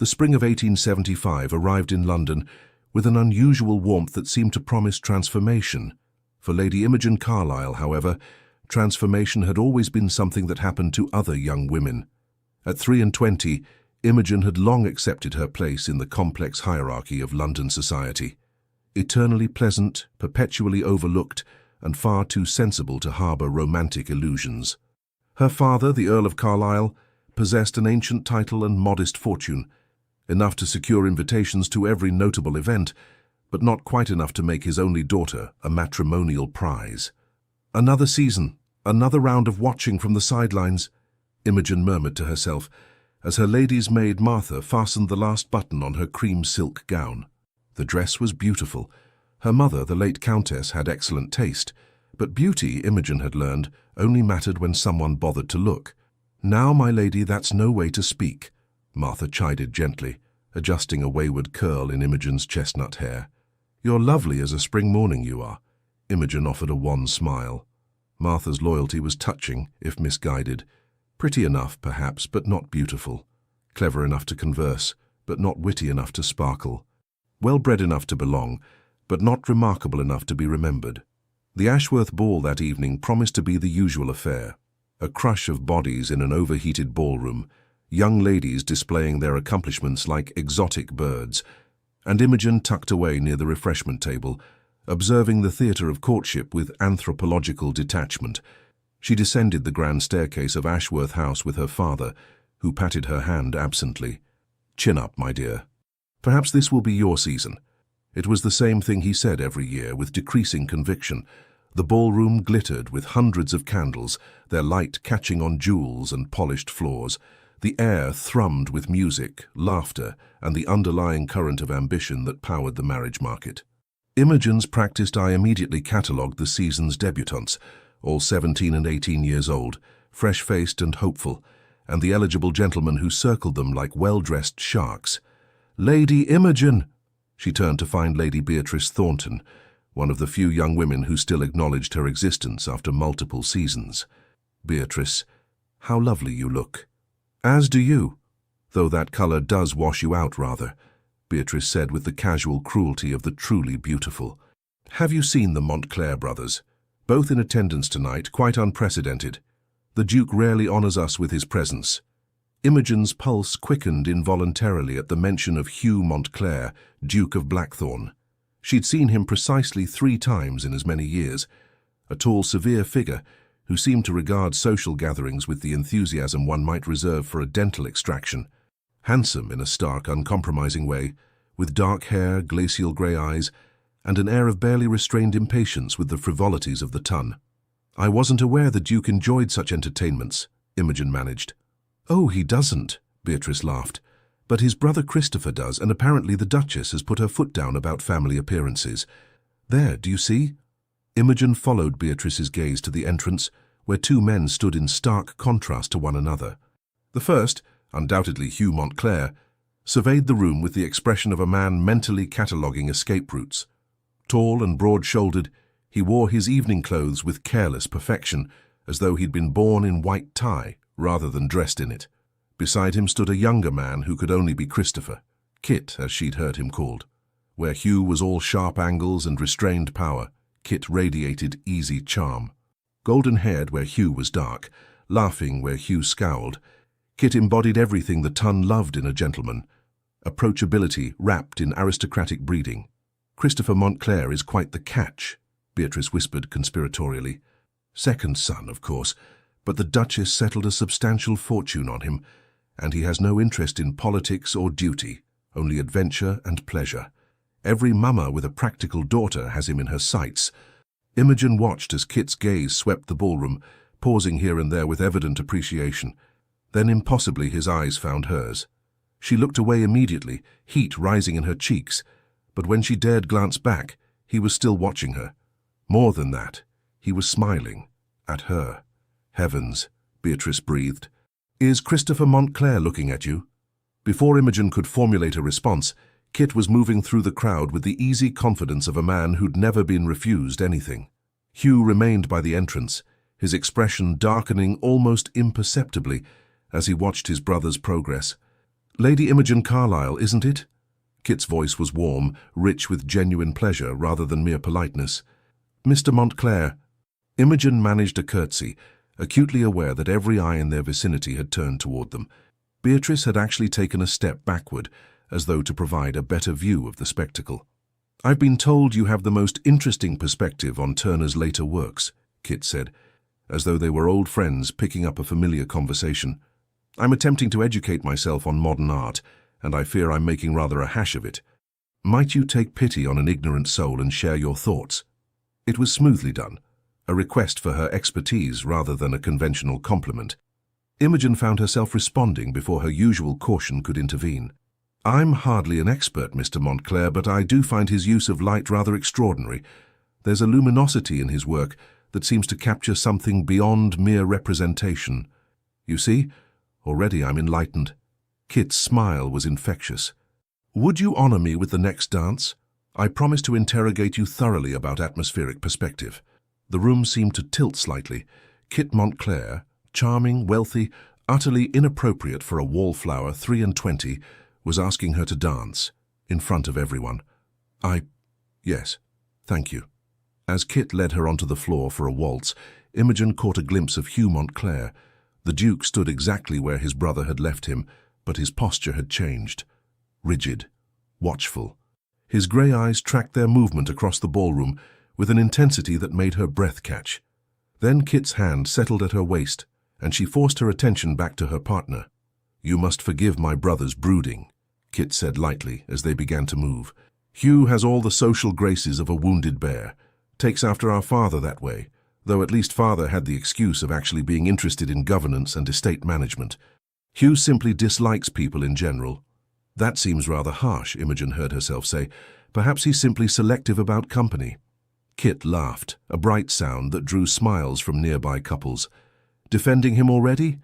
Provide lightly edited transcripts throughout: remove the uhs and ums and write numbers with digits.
The spring of 1875 arrived in London with an unusual warmth that seemed to promise transformation. For Lady Imogen Carlisle, however, transformation had always been something that happened to other young women. At 23, Imogen had long accepted her place in the complex hierarchy of London society. Eternally pleasant, perpetually overlooked, and far too sensible to harbour romantic illusions. Her father, the Earl of Carlisle, possessed an ancient title and modest fortune, enough to secure invitations to every notable event, but not quite enough to make his only daughter a matrimonial prize. Another season, another round of watching from the sidelines, Imogen murmured to herself, as her lady's maid Martha fastened the last button on her cream silk gown. The dress was beautiful. Her mother, the late Countess, had excellent taste, but beauty, Imogen had learned, only mattered when someone bothered to look. "Now, my lady, that's no way to speak," Martha chided gently, adjusting a wayward curl in Imogen's chestnut hair. "You're lovely as a spring morning, you are." Imogen offered a wan smile. Martha's loyalty was touching, if misguided. Pretty enough, perhaps, but not beautiful. Clever enough to converse, but not witty enough to sparkle. Well-bred enough to belong, but not remarkable enough to be remembered. The Ashworth ball that evening promised to be the usual affair. A crush of bodies in an overheated ballroom, young ladies displaying their accomplishments like exotic birds, and Imogen tucked away near the refreshment table, observing the theatre of courtship with anthropological detachment. She descended the grand staircase of Ashworth House with her father, who patted her hand absently. "Chin up, my dear. Perhaps this will be your season." It was the same thing he said every year, with decreasing conviction. The ballroom glittered with hundreds of candles, their light catching on jewels and polished floors. The air thrummed with music, laughter, and the underlying current of ambition that powered the marriage market. Imogen's practiced eye immediately catalogued the season's debutantes, all 17 and 18 years old, fresh-faced and hopeful, and the eligible gentlemen who circled them like well-dressed sharks. "Lady Imogen!" She turned to find Lady Beatrice Thornton, one of the few young women who still acknowledged her existence after multiple seasons. "Beatrice, how lovely you look." "As do you, though that colour does wash you out rather," Beatrice said with the casual cruelty of the truly beautiful. "Have you seen the Montclair brothers? Both in attendance tonight, quite unprecedented. The Duke rarely honours us with his presence." Imogen's pulse quickened involuntarily at the mention of Hugh Montclair, Duke of Blackthorn. She'd seen him precisely 3 times in as many years, a tall, severe figure who seemed to regard social gatherings with the enthusiasm one might reserve for a dental extraction. Handsome in a stark, uncompromising way, with dark hair, glacial grey eyes, and an air of barely restrained impatience with the frivolities of the ton. "I wasn't aware the Duke enjoyed such entertainments," Imogen managed. "Oh, he doesn't," Beatrice laughed. "But his brother Christopher does, and apparently the Duchess has put her foot down about family appearances. There, do you see?" Imogen followed Beatrice's gaze to the entrance, where 2 men stood in stark contrast to one another. The first, undoubtedly Hugh Montclair, surveyed the room with the expression of a man mentally cataloguing escape routes. Tall and broad-shouldered, he wore his evening clothes with careless perfection, as though he'd been born in white tie rather than dressed in it. Beside him stood a younger man who could only be Christopher, Kit as she'd heard him called. Where Hugh was all sharp angles and restrained power, Kit radiated easy charm. Golden-haired where Hugh was dark, laughing where Hugh scowled, Kit embodied everything the ton loved in a gentleman, approachability wrapped in aristocratic breeding. "Christopher Montclair is quite the catch," Beatrice whispered conspiratorially. "Second son, of course, but the Duchess settled a substantial fortune on him, and he has no interest in politics or duty, only adventure and pleasure. Every mama with a practical daughter has him in her sights." Imogen watched as Kit's gaze swept the ballroom, pausing here and there with evident appreciation. Then impossibly his eyes found hers. She looked away immediately, heat rising in her cheeks, but when she dared glance back, he was still watching her. More than that, he was smiling at her. "Heavens," Beatrice breathed. "Is Christopher Montclair looking at you?" Before Imogen could formulate a response, Kit was moving through the crowd with the easy confidence of a man who'd never been refused anything. Hugh remained by the entrance, his expression darkening almost imperceptibly as he watched his brother's progress. Lady Imogen Carlisle, isn't it? Kit's voice was warm, rich with genuine pleasure rather than mere politeness. Mr. Montclair. Imogen managed a curtsy, acutely aware that every eye in their vicinity had turned toward them. Beatrice had actually taken a step backward, as though to provide a better view of the spectacle. "I've been told you have the most interesting perspective on Turner's later works," Kit said, as though they were old friends picking up a familiar conversation. "I'm attempting to educate myself on modern art, and I fear I'm making rather a hash of it. Might you take pity on an ignorant soul and share your thoughts?" It was smoothly done, a request for her expertise rather than a conventional compliment. Imogen found herself responding before her usual caution could intervene. "I'm hardly an expert, Mr. Montclair, but I do find his use of light rather extraordinary. There's a luminosity in his work that seems to capture something beyond mere representation. You see, already I'm enlightened." Kit's smile was infectious. "Would you honor me with the next dance? I promise to interrogate you thoroughly about atmospheric perspective." The room seemed to tilt slightly. Kit Montclair, charming, wealthy, utterly inappropriate for a wallflower 23, was asking her to dance, in front of everyone. Yes, thank you." As Kit led her onto the floor for a waltz, Imogen caught a glimpse of Hugh Montclair. The Duke stood exactly where his brother had left him, but his posture had changed. Rigid, watchful. His grey eyes tracked their movement across the ballroom with an intensity that made her breath catch. Then Kit's hand settled at her waist, and she forced her attention back to her partner. "You must forgive my brother's brooding," Kit said lightly as they began to move. "Hugh has all the social graces of a wounded bear. Takes after our father that way, though at least father had the excuse of actually being interested in governance and estate management. Hugh simply dislikes people in general." "That seems rather harsh," Imogen heard herself say. "Perhaps he's simply selective about company." Kit laughed, a bright sound that drew smiles from nearby couples. "Defending him already?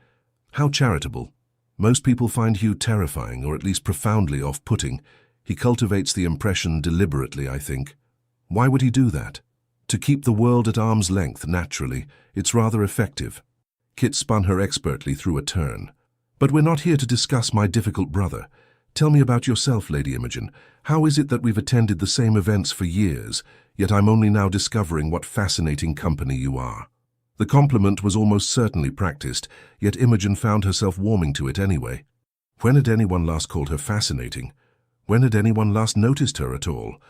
How charitable. Most people find Hugh terrifying, or at least profoundly off-putting. He cultivates the impression deliberately, I think. Why would he do that? To keep the world at arm's length, naturally. It's rather effective." Kit spun her expertly through a turn. "But we're not here to discuss my difficult brother. Tell me about yourself, Lady Imogen. How is it that we've attended the same events for years, yet I'm only now discovering what fascinating company you are?" The compliment was almost certainly practiced, yet Imogen found herself warming to it anyway. When had anyone last called her fascinating? When had anyone last noticed her at all?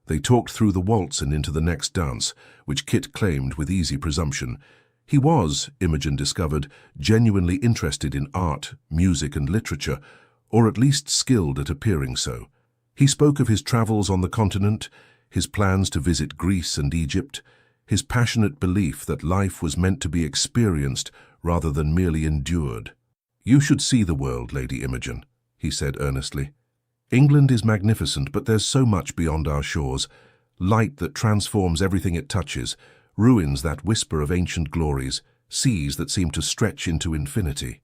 They talked through the waltz and into the next dance, which Kit claimed with easy presumption. He was, Imogen discovered, genuinely interested in art, music and literature, or at least skilled at appearing so. He spoke of his travels on the continent, his plans to visit Greece and Egypt, his passionate belief that life was meant to be experienced rather than merely endured. "You should see the world, Lady Imogen," he said earnestly. "England is magnificent, but there's so much beyond our shores. Light that transforms everything it touches, ruins that whisper of ancient glories, seas that seem to stretch into infinity."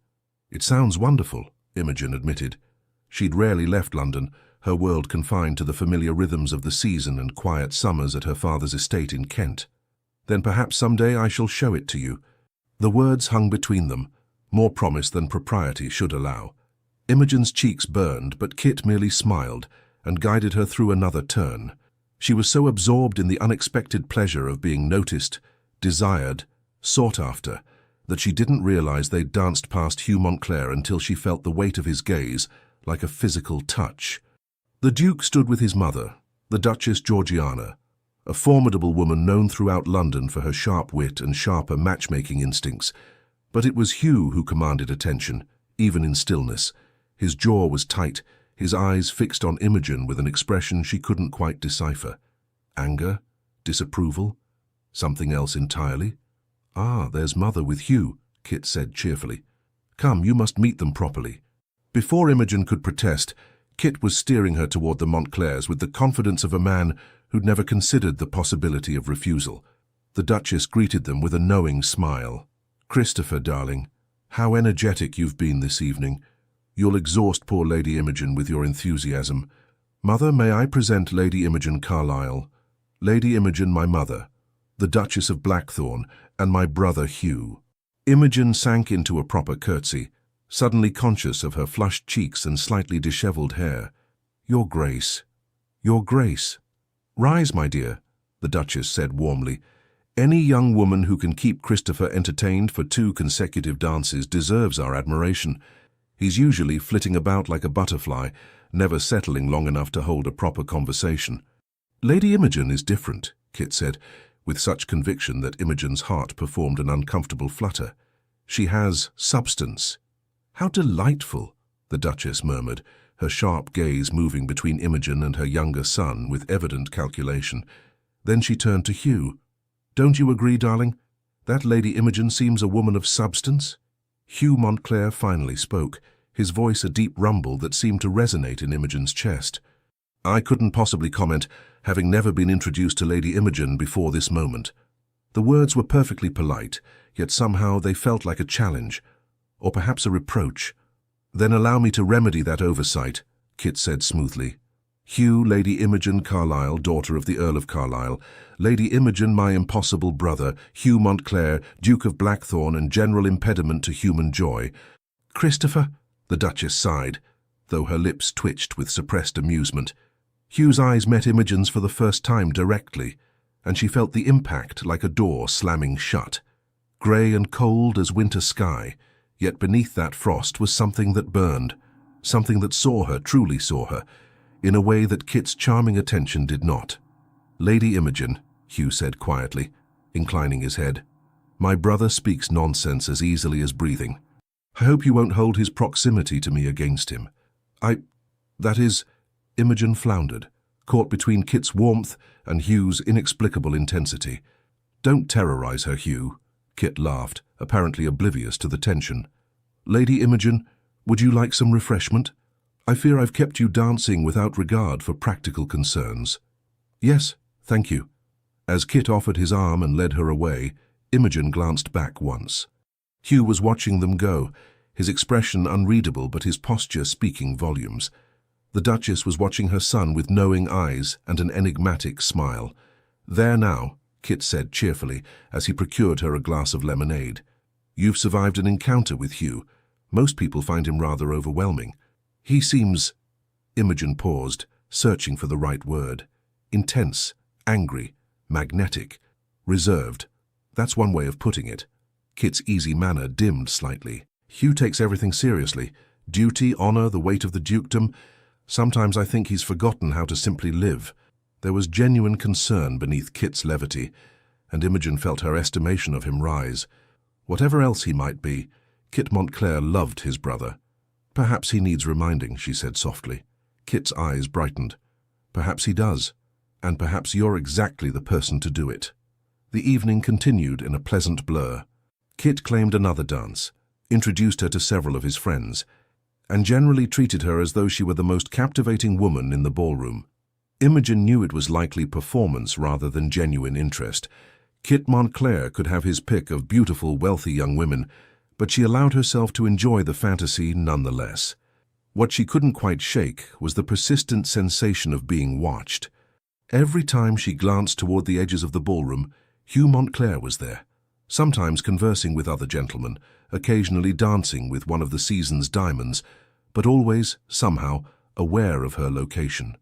"It sounds wonderful," Imogen admitted. She'd rarely left London, her world confined to the familiar rhythms of the season and quiet summers at her father's estate in Kent. "Then perhaps someday I shall show it to you." The words hung between them, more promise than propriety should allow. Imogen's cheeks burned, but Kit merely smiled and guided her through another turn. She was so absorbed in the unexpected pleasure of being noticed, desired, sought after, that she didn't realize they'd danced past Hugh Montclair until she felt the weight of his gaze, like a physical touch. The Duke stood with his mother, the Duchess Georgiana, a formidable woman known throughout London for her sharp wit and sharper matchmaking instincts. But it was Hugh who commanded attention, even in stillness. His jaw was tight, his eyes fixed on Imogen with an expression she couldn't quite decipher. Anger? Disapproval? Something else entirely? "Ah, there's Mother with Hugh," Kit said cheerfully. "Come, you must meet them properly." Before Imogen could protest, Kit was steering her toward the Montclairs with the confidence of a man who'd never considered the possibility of refusal. The Duchess greeted them with a knowing smile. "Christopher, darling, how energetic you've been this evening. You'll exhaust poor Lady Imogen with your enthusiasm. Mother, may I present Lady Imogen Carlisle? Lady Imogen, my mother, the Duchess of Blackthorn, and my brother Hugh." Imogen sank into a proper curtsy, suddenly conscious of her flushed cheeks and slightly dishevelled hair. "Your Grace, Your Grace." "Rise, my dear," the Duchess said warmly. "Any young woman who can keep Christopher entertained for 2 consecutive dances deserves our admiration. He's usually flitting about like a butterfly, never settling long enough to hold a proper conversation." "Lady Imogen is different," Kit said, with such conviction that Imogen's heart performed an uncomfortable flutter. "She has substance." "How delightful," the Duchess murmured, her sharp gaze moving between Imogen and her younger son with evident calculation. Then she turned to Hugh. "Don't you agree, darling? That Lady Imogen seems a woman of substance?" Hugh Montclair finally spoke, his voice a deep rumble that seemed to resonate in Imogen's chest. "I couldn't possibly comment, having never been introduced to Lady Imogen before this moment." The words were perfectly polite, yet somehow they felt like a challenge, or perhaps a reproach. "Then allow me to remedy that oversight," Kit said smoothly. "Hugh, Lady Imogen Carlisle, daughter of the Earl of Carlisle. Lady Imogen, my impossible brother, Hugh Montclair, Duke of Blackthorn and general impediment to human joy." "Christopher?" the Duchess sighed, though her lips twitched with suppressed amusement. Hugh's eyes met Imogen's for the first time directly, and she felt the impact like a door slamming shut. Grey and cold as winter sky, yet beneath that frost was something that burned, something that saw her, truly saw her, in a way that Kit's charming attention did not. "Lady Imogen," Hugh said quietly, inclining his head, "my brother speaks nonsense as easily as breathing. I hope you won't hold his proximity to me against him. That is," Imogen floundered, caught between Kit's warmth and Hugh's inexplicable intensity. "Don't terrorize her, Hugh," Kit laughed, apparently oblivious to the tension. "Lady Imogen, would you like some refreshment? I fear I've kept you dancing without regard for practical concerns." "Yes, thank you." As Kit offered his arm and led her away, Imogen glanced back once. Hugh was watching them go, his expression unreadable but his posture speaking volumes. The Duchess was watching her son with knowing eyes and an enigmatic smile. "There now," Kit said cheerfully as he procured her a glass of lemonade. "You've survived an encounter with Hugh. Most people find him rather overwhelming. He seems—" Imogen paused, searching for the right word. "Intense, angry, magnetic, reserved. That's one way of putting it." Kit's easy manner dimmed slightly. "Hugh takes everything seriously. Duty, honor, the weight of the dukedom. Sometimes I think he's forgotten how to simply live." There was genuine concern beneath Kit's levity, and Imogen felt her estimation of him rise. Whatever else he might be, Kit Montclair loved his brother. "Perhaps he needs reminding," she said softly. Kit's eyes brightened. "Perhaps he does, and perhaps you're exactly the person to do it." The evening continued in a pleasant blur. Kit claimed another dance, introduced her to several of his friends, and generally treated her as though she were the most captivating woman in the ballroom. Imogen knew it was likely performance rather than genuine interest. Kit Montclair could have his pick of beautiful, wealthy young women, but she allowed herself to enjoy the fantasy nonetheless. What she couldn't quite shake was the persistent sensation of being watched. Every time she glanced toward the edges of the ballroom, Hugh Montclair was there, sometimes conversing with other gentlemen, occasionally dancing with one of the season's diamonds, but always, somehow, aware of her location.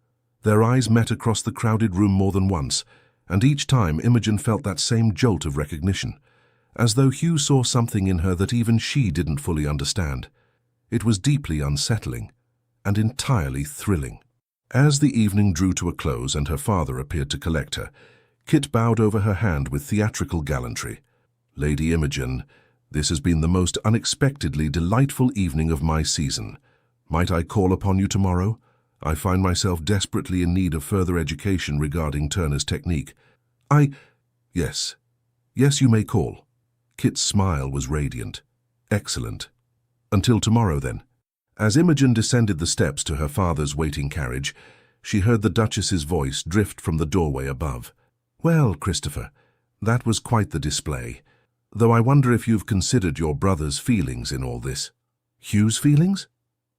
Their eyes met across the crowded room more than once, and each time Imogen felt that same jolt of recognition, as though Hugh saw something in her that even she didn't fully understand. It was deeply unsettling and entirely thrilling. As the evening drew to a close and her father appeared to collect her, Kit bowed over her hand with theatrical gallantry. "Lady Imogen, this has been the most unexpectedly delightful evening of my season. Might I call upon you tomorrow? I find myself desperately in need of further education regarding Turner's technique." Yes. Yes, you may call." Kit's smile was radiant. "Excellent. Until tomorrow, then." As Imogen descended the steps to her father's waiting carriage, she heard the Duchess's voice drift from the doorway above. "Well, Christopher, that was quite the display. Though I wonder if you've considered your brother's feelings in all this." "Hugh's feelings?"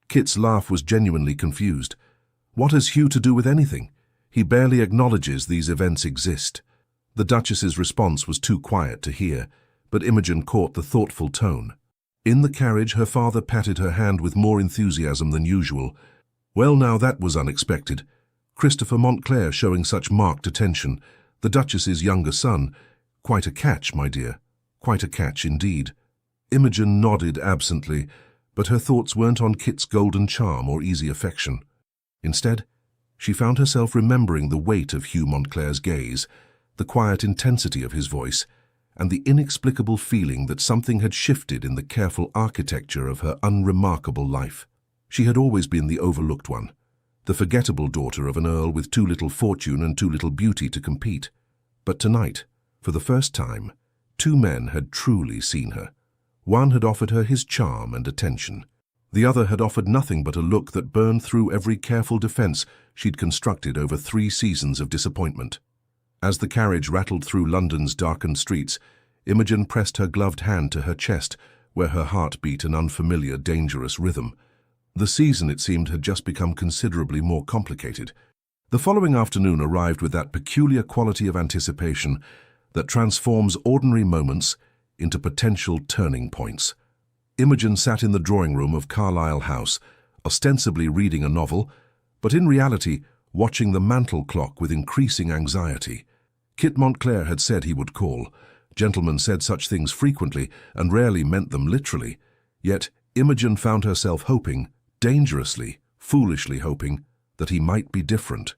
Kit's laugh was genuinely confused. "What has Hugh to do with anything? He barely acknowledges these events exist." The Duchess's response was too quiet to hear, but Imogen caught the thoughtful tone. In the carriage, her father patted her hand with more enthusiasm than usual. Well, now that was unexpected. Christopher Montclair showing such marked attention. The Duchess's younger son. Quite a catch, my dear. Quite a catch indeed. Imogen nodded absently, but her thoughts weren't on Kit's golden charm or easy affection. Instead, she found herself remembering the weight of Hugh Montclair's gaze, the quiet intensity of his voice, and the inexplicable feeling that something had shifted in the careful architecture of her unremarkable life. She had always been the overlooked one, the forgettable daughter of an earl with too little fortune and too little beauty to compete. But tonight, for the first time, two men had truly seen her. One had offered her his charm and attention. The other had offered nothing but a look that burned through every careful defense she'd constructed over 3 seasons of disappointment. As the carriage rattled through London's darkened streets, Imogen pressed her gloved hand to her chest, where her heart beat an unfamiliar, dangerous rhythm. The season, it seemed, had just become considerably more complicated. The following afternoon arrived with that peculiar quality of anticipation that transforms ordinary moments into potential turning points. Imogen sat in the drawing-room of Carlisle House, ostensibly reading a novel, but in reality watching the mantel clock with increasing anxiety. Kit Montclair had said he would call. Gentlemen said such things frequently and rarely meant them literally. Yet Imogen found herself hoping, dangerously, foolishly hoping, that he might be different.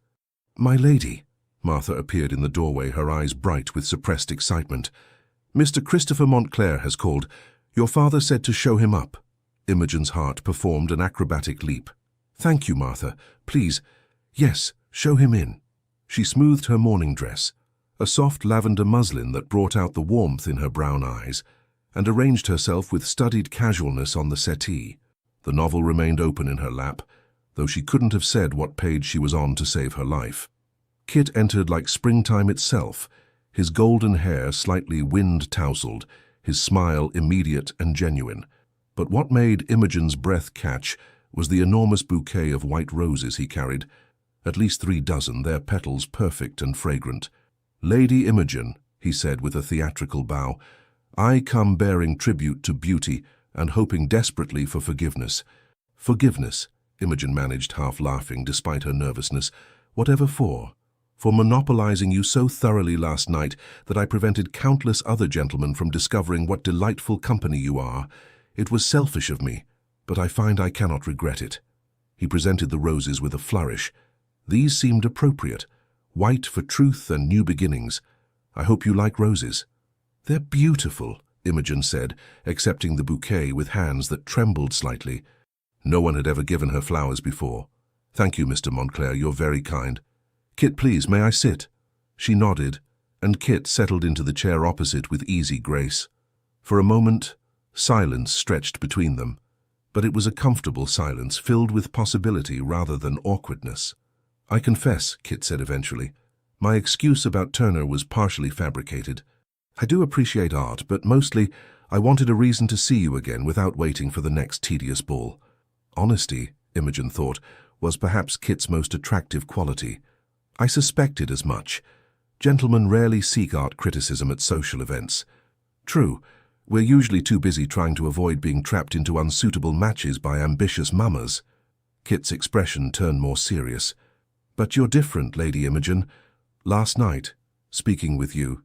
"My lady," Martha appeared in the doorway, her eyes bright with suppressed excitement. "Mr. Christopher Montclair has called. Your father said to show him up." Imogen's heart performed an acrobatic leap. "Thank you, Martha. Please, yes, show him in." She smoothed her morning dress, a soft lavender muslin that brought out the warmth in her brown eyes, and arranged herself with studied casualness on the settee. The novel remained open in her lap, though she couldn't have said what page she was on to save her life. Kit entered like springtime itself, his golden hair slightly wind-tousled, his smile immediate and genuine. But what made Imogen's breath catch was the enormous bouquet of white roses he carried, at least 3 dozen, their petals perfect and fragrant. "Lady Imogen," he said with a theatrical bow, "I come bearing tribute to beauty and hoping desperately for forgiveness." "Forgiveness," Imogen managed, half laughing despite her nervousness. "Whatever for? For monopolizing you so thoroughly last night that I prevented countless other gentlemen from discovering what delightful company you are. It was selfish of me, but I find I cannot regret it." He presented the roses with a flourish. "These seemed appropriate, white for truth and new beginnings. I hope you like roses." "They're beautiful," Imogen said, accepting the bouquet with hands that trembled slightly. No one had ever given her flowers before. "Thank you, Mr. Montclair, you're very kind. Kit, please, may I sit?" She nodded, and Kit settled into the chair opposite with easy grace. For a moment, silence stretched between them, but it was a comfortable silence filled with possibility rather than awkwardness. "I confess," Kit said eventually, "my excuse about Turner was partially fabricated. I do appreciate art, but mostly I wanted a reason to see you again without waiting for the next tedious ball." Honesty, Imogen thought, was perhaps Kit's most attractive quality. "I suspected as much. Gentlemen rarely seek art criticism at social events. True, we're usually too busy trying to avoid being trapped into unsuitable matches by ambitious mamas." Kit's expression turned more serious. "But you're different, Lady Imogen. Last night, speaking with you,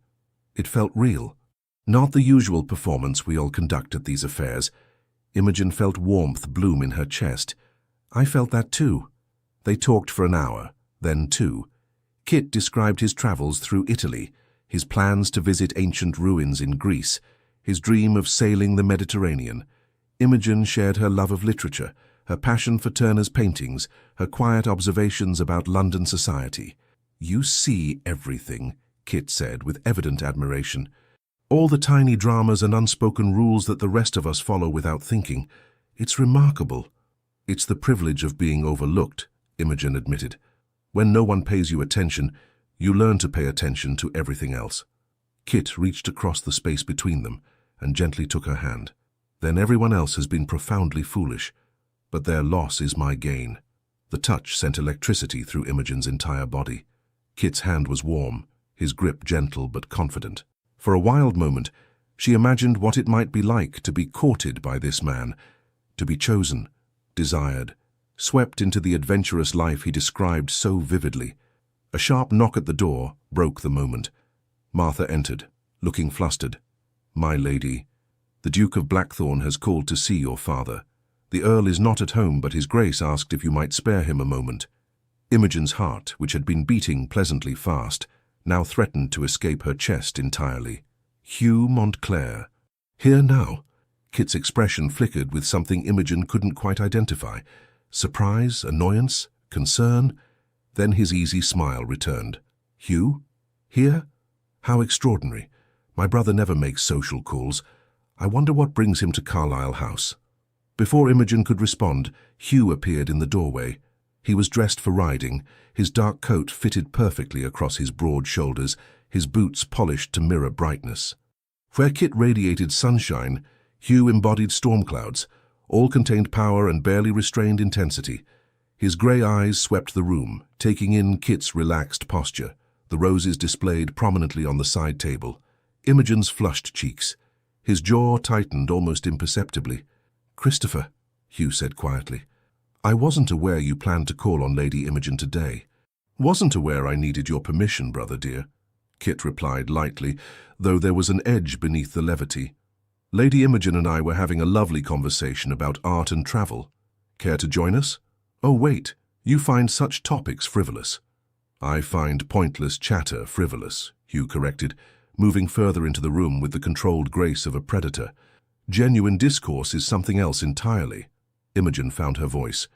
it felt real. Not the usual performance we all conduct at these affairs." Imogen felt warmth bloom in her chest. "I felt that too." They talked for an hour, then 2. Kit described his travels through Italy, his plans to visit ancient ruins in Greece, his dream of sailing the Mediterranean. Imogen shared her love of literature, her passion for Turner's paintings, her quiet observations about London society. "You see everything," Kit said with evident admiration. "All the tiny dramas and unspoken rules that the rest of us follow without thinking. It's remarkable." "It's the privilege of being overlooked," Imogen admitted. "When no one pays you attention, you learn to pay attention to everything else." Kit reached across the space between them and gently took her hand. "Then everyone else has been profoundly foolish, but their loss is my gain." The touch sent electricity through Imogen's entire body. Kit's hand was warm, his grip gentle but confident. For a wild moment, She imagined what it might be like to be courted by this man, to be chosen, desired, swept into the adventurous life he described so vividly. A sharp knock at the door broke the moment. Martha entered, looking flustered. "My lady, the Duke of Blackthorn has called to see your father. The Earl is not at home, but his Grace asked if you might spare him a moment." Imogen's heart, which had been beating pleasantly fast, now threatened to escape her chest entirely. Hugh Montclair. Here now? Kit's expression flickered with something Imogen couldn't quite identify. Surprise, annoyance, concern. Then his easy smile returned. "Hugh? Here? How extraordinary. My brother never makes social calls. I wonder what brings him to Carlisle House." Before Imogen could respond, Hugh appeared in the doorway. He was dressed for riding, his dark coat fitted perfectly across his broad shoulders, his boots polished to mirror brightness. Where Kit radiated sunshine, Hugh embodied storm clouds. All contained power and barely restrained intensity. His grey eyes swept the room, taking in Kit's relaxed posture, the roses displayed prominently on the side table, Imogen's flushed cheeks. His jaw tightened almost imperceptibly. "Christopher," Hugh said quietly, "I wasn't aware you planned to call on Lady Imogen today." "Wasn't aware I needed your permission, brother dear," Kit replied lightly, though there was an edge beneath the levity. "Lady Imogen and I were having a lovely conversation about art and travel. Care to join us?" "Oh, wait, you find such topics frivolous." "I find pointless chatter frivolous," Hugh corrected, moving further into the room with the controlled grace of a predator. "Genuine discourse is something else entirely." Imogen found her voice.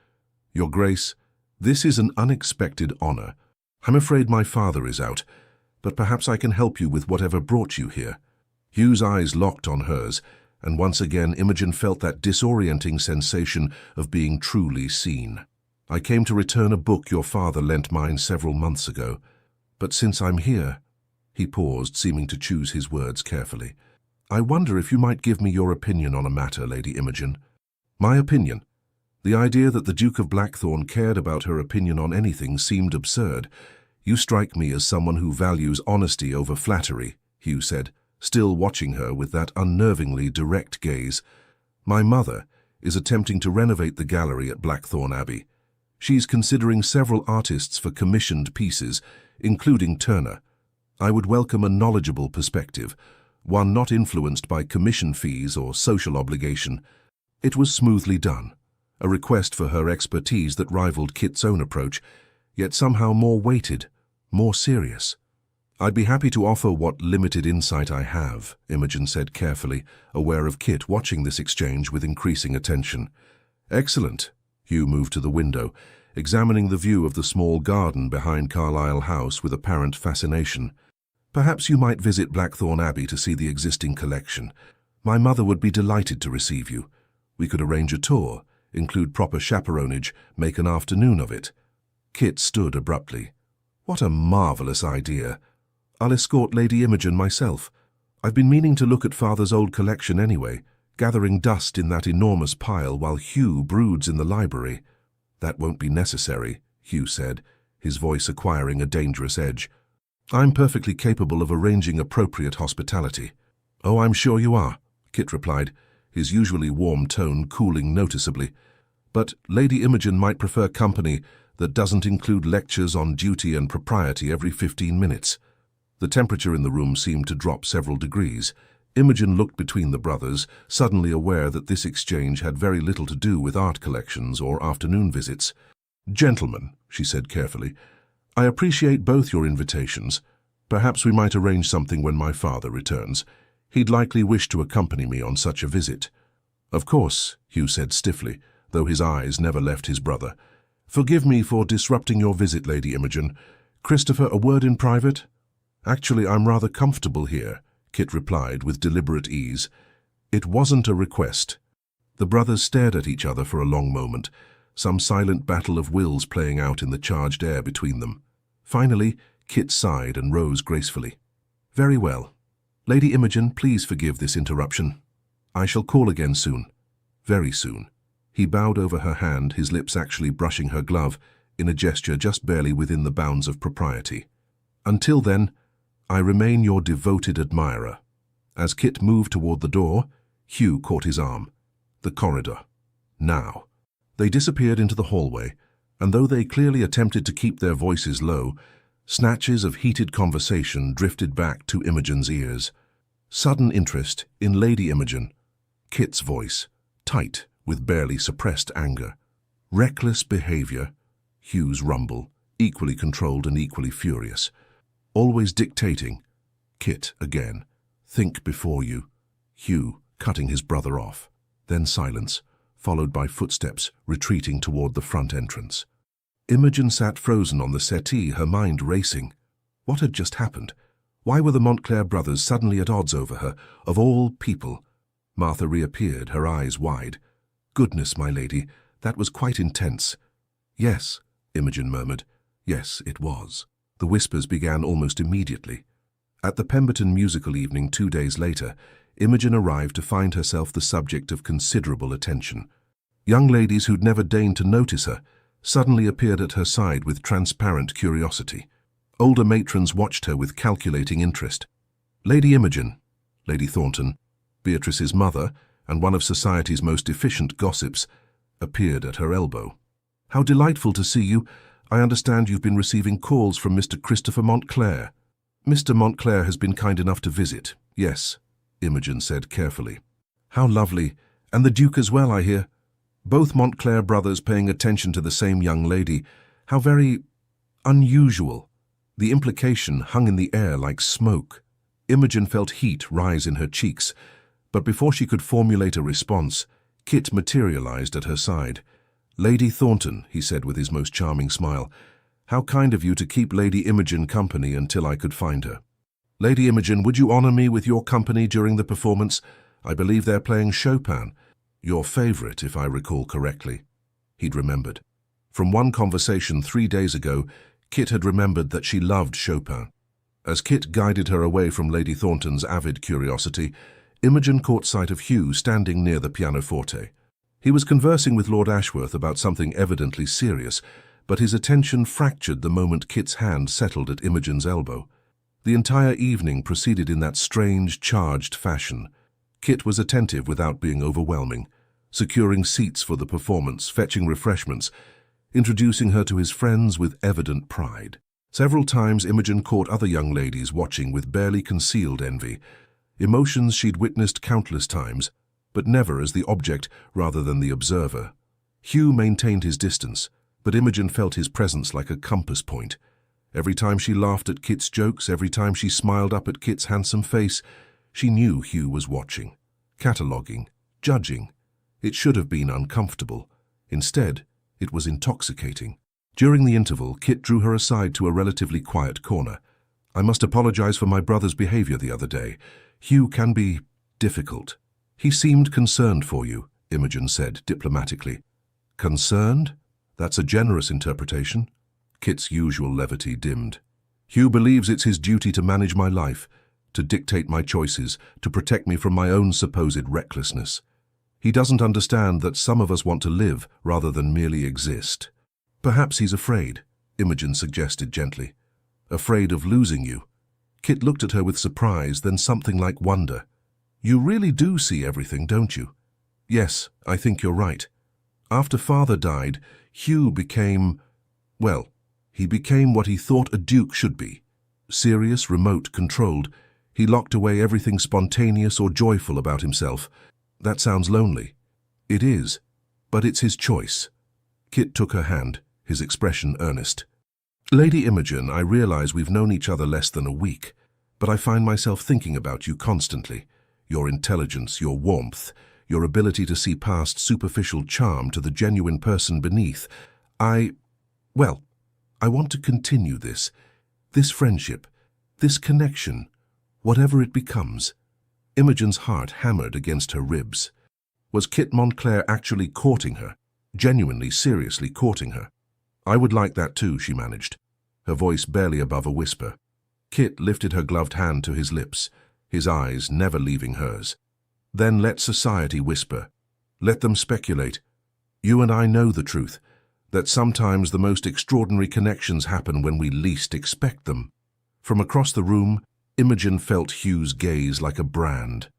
"Your Grace, this is an unexpected honor. I'm afraid my father is out, but perhaps I can help you with whatever brought you here." Hugh's eyes locked on hers, and once again Imogen felt that disorienting sensation of being truly seen. "I came to return a book your father lent mine several months ago, but since I'm here—" He paused, seeming to choose his words carefully. "I wonder if you might give me your opinion on a matter, Lady Imogen." "My opinion?" The idea that the Duke of Blackthorn cared about her opinion on anything seemed absurd. "You strike me as someone who values honesty over flattery," Hugh said, still watching her with that unnervingly direct gaze. "My mother is attempting to renovate the gallery at Blackthorn Abbey. She's considering several artists for commissioned pieces, including Turner. I would welcome a knowledgeable perspective, one not influenced by commission fees or social obligation." It was smoothly done, a request for her expertise that rivaled Kit's own approach, yet somehow more weighted, more serious. "I'd be happy to offer what limited insight I have," Imogen said carefully, aware of Kit watching this exchange with increasing attention. "Excellent." Hugh moved to the window, examining the view of the small garden behind Carlisle House with apparent fascination. "Perhaps you might visit Blackthorn Abbey to see the existing collection. My mother would be delighted to receive you. We could arrange a tour, include proper chaperonage, make an afternoon of it." Kit stood abruptly. "What a marvelous idea! I'll escort Lady Imogen myself. I've been meaning to look at Father's old collection anyway, gathering dust in that enormous pile while Hugh broods in the library." "That won't be necessary," Hugh said, his voice acquiring a dangerous edge. "I'm perfectly capable of arranging appropriate hospitality." "Oh, I'm sure you are," Kit replied, his usually warm tone cooling noticeably. "But Lady Imogen might prefer company that doesn't include lectures on duty and propriety every 15 minutes. The temperature in the room seemed to drop several degrees. Imogen looked between the brothers, suddenly aware that this exchange had very little to do with art collections or afternoon visits. "Gentlemen," she said carefully, "I appreciate both your invitations. Perhaps we might arrange something when my father returns. He'd likely wish to accompany me on such a visit." "Of course," Hugh said stiffly, though his eyes never left his brother. "Forgive me for disrupting your visit, Lady Imogen. Christopher, a word in private?" "Actually, I'm rather comfortable here," Kit replied with deliberate ease. "It wasn't a request." The brothers stared at each other for a long moment, some silent battle of wills playing out in the charged air between them. Finally, Kit sighed and rose gracefully. "Very well. Lady Imogen, please forgive this interruption. I shall call again soon. Very soon." He bowed over her hand, his lips actually brushing her glove, in a gesture just barely within the bounds of propriety. "Until then, I remain your devoted admirer, As Kit moved toward the door, Hugh caught his arm. The corridor. Now. They disappeared into the hallway, and though they clearly attempted to keep their voices low, snatches of heated conversation drifted back to Imogen's ears. Sudden interest in Lady Imogen. Kit's voice, tight with barely suppressed anger. Reckless behavior. Hugh's rumble, equally controlled and equally furious. Always dictating. Kit again. Think before you. Hugh cutting his brother off. Then silence, followed by footsteps retreating toward the front entrance. Imogen sat frozen on the settee, her mind racing. What had just happened? Why were the Montclair brothers suddenly at odds over her, of all people? Martha reappeared, her eyes wide. Goodness, my lady, that was quite intense. Yes, Imogen murmured. Yes, it was. The whispers began almost immediately. At the Pemberton musical evening 2 days later, Imogen arrived to find herself the subject of considerable attention. Young ladies who'd never deigned to notice her suddenly appeared at her side with transparent curiosity. Older matrons watched her with calculating interest. Lady Imogen, Lady Thornton, Beatrice's mother, and one of society's most efficient gossips, appeared at her elbow. How delightful to see you. I understand you've been receiving calls from Mr. Christopher Montclair. Mr. Montclair has been kind enough to visit. Yes, Imogen said carefully. How lovely. And the Duke as well, I hear. Both Montclair brothers paying attention to the same young lady. How very unusual. The implication hung in the air like smoke. Imogen felt heat rise in her cheeks, but before she could formulate a response, Kit materialized at her side. Lady Thornton, he said with his most charming smile, how kind of you to keep Lady Imogen company until I could find her. Lady Imogen, would you honor me with your company during the performance? I believe they're playing Chopin. Your favorite, if I recall correctly. He'd remembered. From one conversation 3 days ago, Kit had remembered that she loved Chopin. As Kit guided her away from Lady Thornton's avid curiosity, Imogen caught sight of Hugh standing near the pianoforte. He was conversing with Lord Ashworth about something evidently serious, but his attention fractured the moment Kit's hand settled at Imogen's elbow. The entire evening proceeded in that strange, charged fashion. Kit was attentive without being overwhelming, securing seats for the performance, fetching refreshments, introducing her to his friends with evident pride. Several times Imogen caught other young ladies watching with barely concealed envy, emotions she'd witnessed countless times, but never as the object rather than the observer. Hugh maintained his distance, but Imogen felt his presence like a compass point. Every time she laughed at Kit's jokes, every time she smiled up at Kit's handsome face, she knew Hugh was watching, cataloguing, judging. It should have been uncomfortable. Instead, it was intoxicating. During the interval, Kit drew her aside to a relatively quiet corner. I must apologize for my brother's behavior the other day. Hugh can be difficult. He seemed concerned for you, Imogen said diplomatically. Concerned? That's a generous interpretation. Kit's usual levity dimmed. Hugh believes it's his duty to manage my life, to dictate my choices, to protect me from my own supposed recklessness. He doesn't understand that some of us want to live rather than merely exist. Perhaps he's afraid, Imogen suggested gently. Afraid of losing you. Kit looked at her with surprise, then something like wonder. You really do see everything, don't you? Yes, I think you're right. After Father died, Hugh became, well, he became what he thought a duke should be. Serious, remote, controlled. He locked away everything spontaneous or joyful about himself. That sounds lonely. It is, but it's his choice. Kit took her hand, his expression earnest. Lady Imogen, I realize we've known each other less than a week, but I find myself thinking about you constantly. Your intelligence, your warmth, your ability to see past superficial charm to the genuine person beneath. I want to continue this friendship, this connection, whatever it becomes. Imogen's heart hammered against her ribs. Was Kit Montclair actually courting her, genuinely, seriously courting her? I would like that too, she managed, her voice barely above a whisper. Kit lifted her gloved hand to his lips, his eyes never leaving hers. Then let society whisper. Let them speculate. You and I know the truth, that sometimes the most extraordinary connections happen when we least expect them. From across the room, Imogen felt Hugh's gaze like a brand.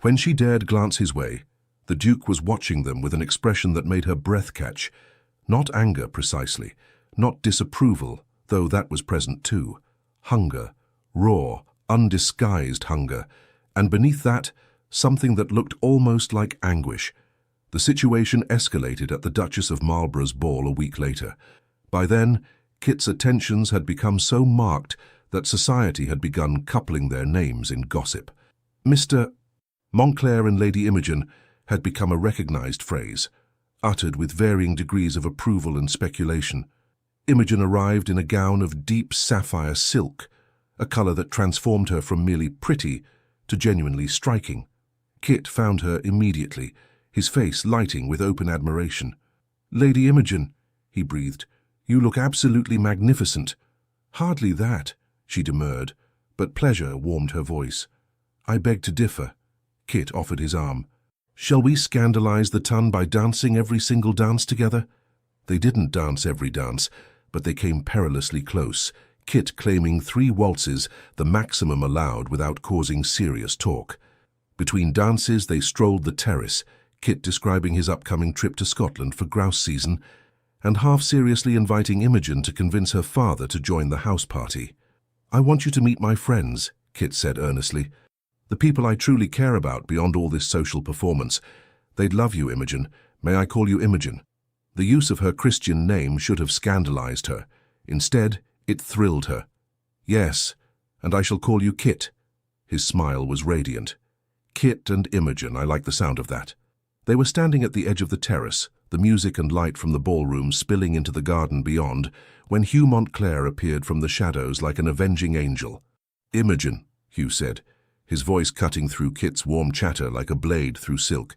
When she dared glance his way, the Duke was watching them with an expression that made her breath catch. Not anger, precisely, not disapproval, though that was present too. Hunger, raw, undisguised hunger, and beneath that, something that looked almost like anguish. The situation escalated at the Duchess of Marlborough's ball a week later. By then, Kit's attentions had become so marked that society had begun coupling their names in gossip. Mr. Montclair and Lady Imogen had become a recognized phrase, uttered with varying degrees of approval and speculation. Imogen arrived in a gown of deep sapphire silk, a color that transformed her from merely pretty to genuinely striking. Kit found her immediately, his face lighting with open admiration. "Lady Imogen," he breathed, "you look absolutely magnificent." "Hardly that," she demurred, but pleasure warmed her voice. "I beg to differ." Kit offered his arm. "Shall we scandalize the ton by dancing every single dance together?" They didn't dance every dance, but they came perilously close, Kit claiming 3 waltzes, the maximum allowed without causing serious talk. Between dances they strolled the terrace, Kit describing his upcoming trip to Scotland for grouse season, and half-seriously inviting Imogen to convince her father to join the house party. "I want you to meet my friends," Kit said earnestly. "The people I truly care about beyond all this social performance. They'd love you, Imogen. May I call you Imogen?" The use of her Christian name should have scandalized her. Instead, it thrilled her. "Yes, and I shall call you Kit." His smile was radiant. "Kit and Imogen, I like the sound of that." They were standing at the edge of the terrace, the music and light from the ballroom spilling into the garden beyond, when Hugh Montclair appeared from the shadows like an avenging angel. "Imogen," Hugh said, his voice cutting through Kit's warm chatter like a blade through silk.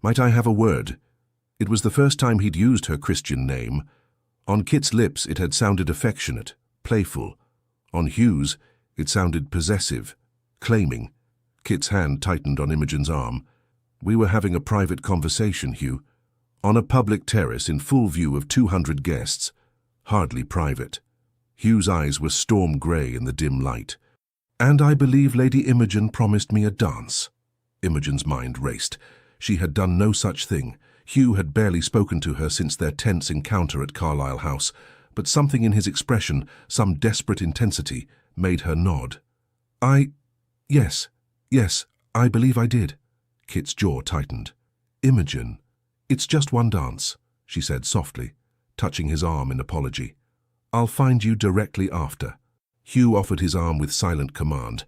"Might I have a word?" It was the first time he'd used her Christian name. On Kit's lips it had sounded affectionate, playful. On Hugh's it sounded possessive, claiming. Kit's hand tightened on Imogen's arm. "We were having a private conversation, Hugh. On a public terrace in full view of 200 guests. Hardly private." Hugh's eyes were storm grey in the dim light. "And I believe Lady Imogen promised me a dance." Imogen's mind raced. She had done no such thing. Hugh had barely spoken to her since their tense encounter at Carlisle House, but something in his expression, some desperate intensity, made her nod. Yes, I believe I did." Kit's jaw tightened. "Imogen, it's just one dance," she said softly, touching his arm in apology. "I'll find you directly after." Hugh offered his arm with silent command,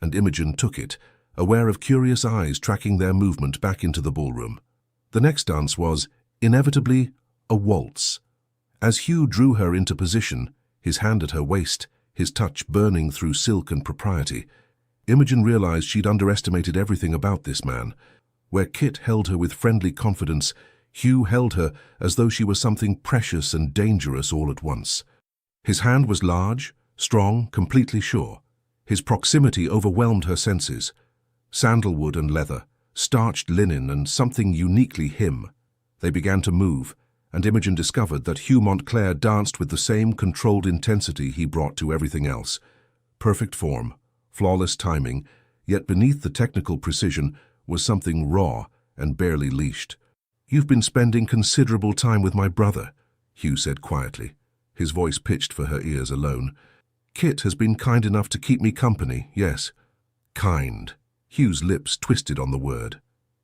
and Imogen took it, aware of curious eyes tracking their movement back into the ballroom. The next dance was, inevitably, a waltz. As Hugh drew her into position, his hand at her waist, his touch burning through silk and propriety, Imogen realized she'd underestimated everything about this man. Where Kit held her with friendly confidence, Hugh held her as though she was something precious and dangerous all at once. His hand was large, strong, completely sure. His proximity overwhelmed her senses. Sandalwood and leather, starched linen and something uniquely him. They began to move, and Imogen discovered that Hugh Montclair danced with the same controlled intensity he brought to everything else. Perfect form, flawless timing, yet beneath the technical precision was something raw and barely leashed. "You've been spending considerable time with my brother," Hugh said quietly, his voice pitched for her ears alone. "Kit has been kind enough to keep me company, yes." "Kind." Hugh's lips twisted on the word.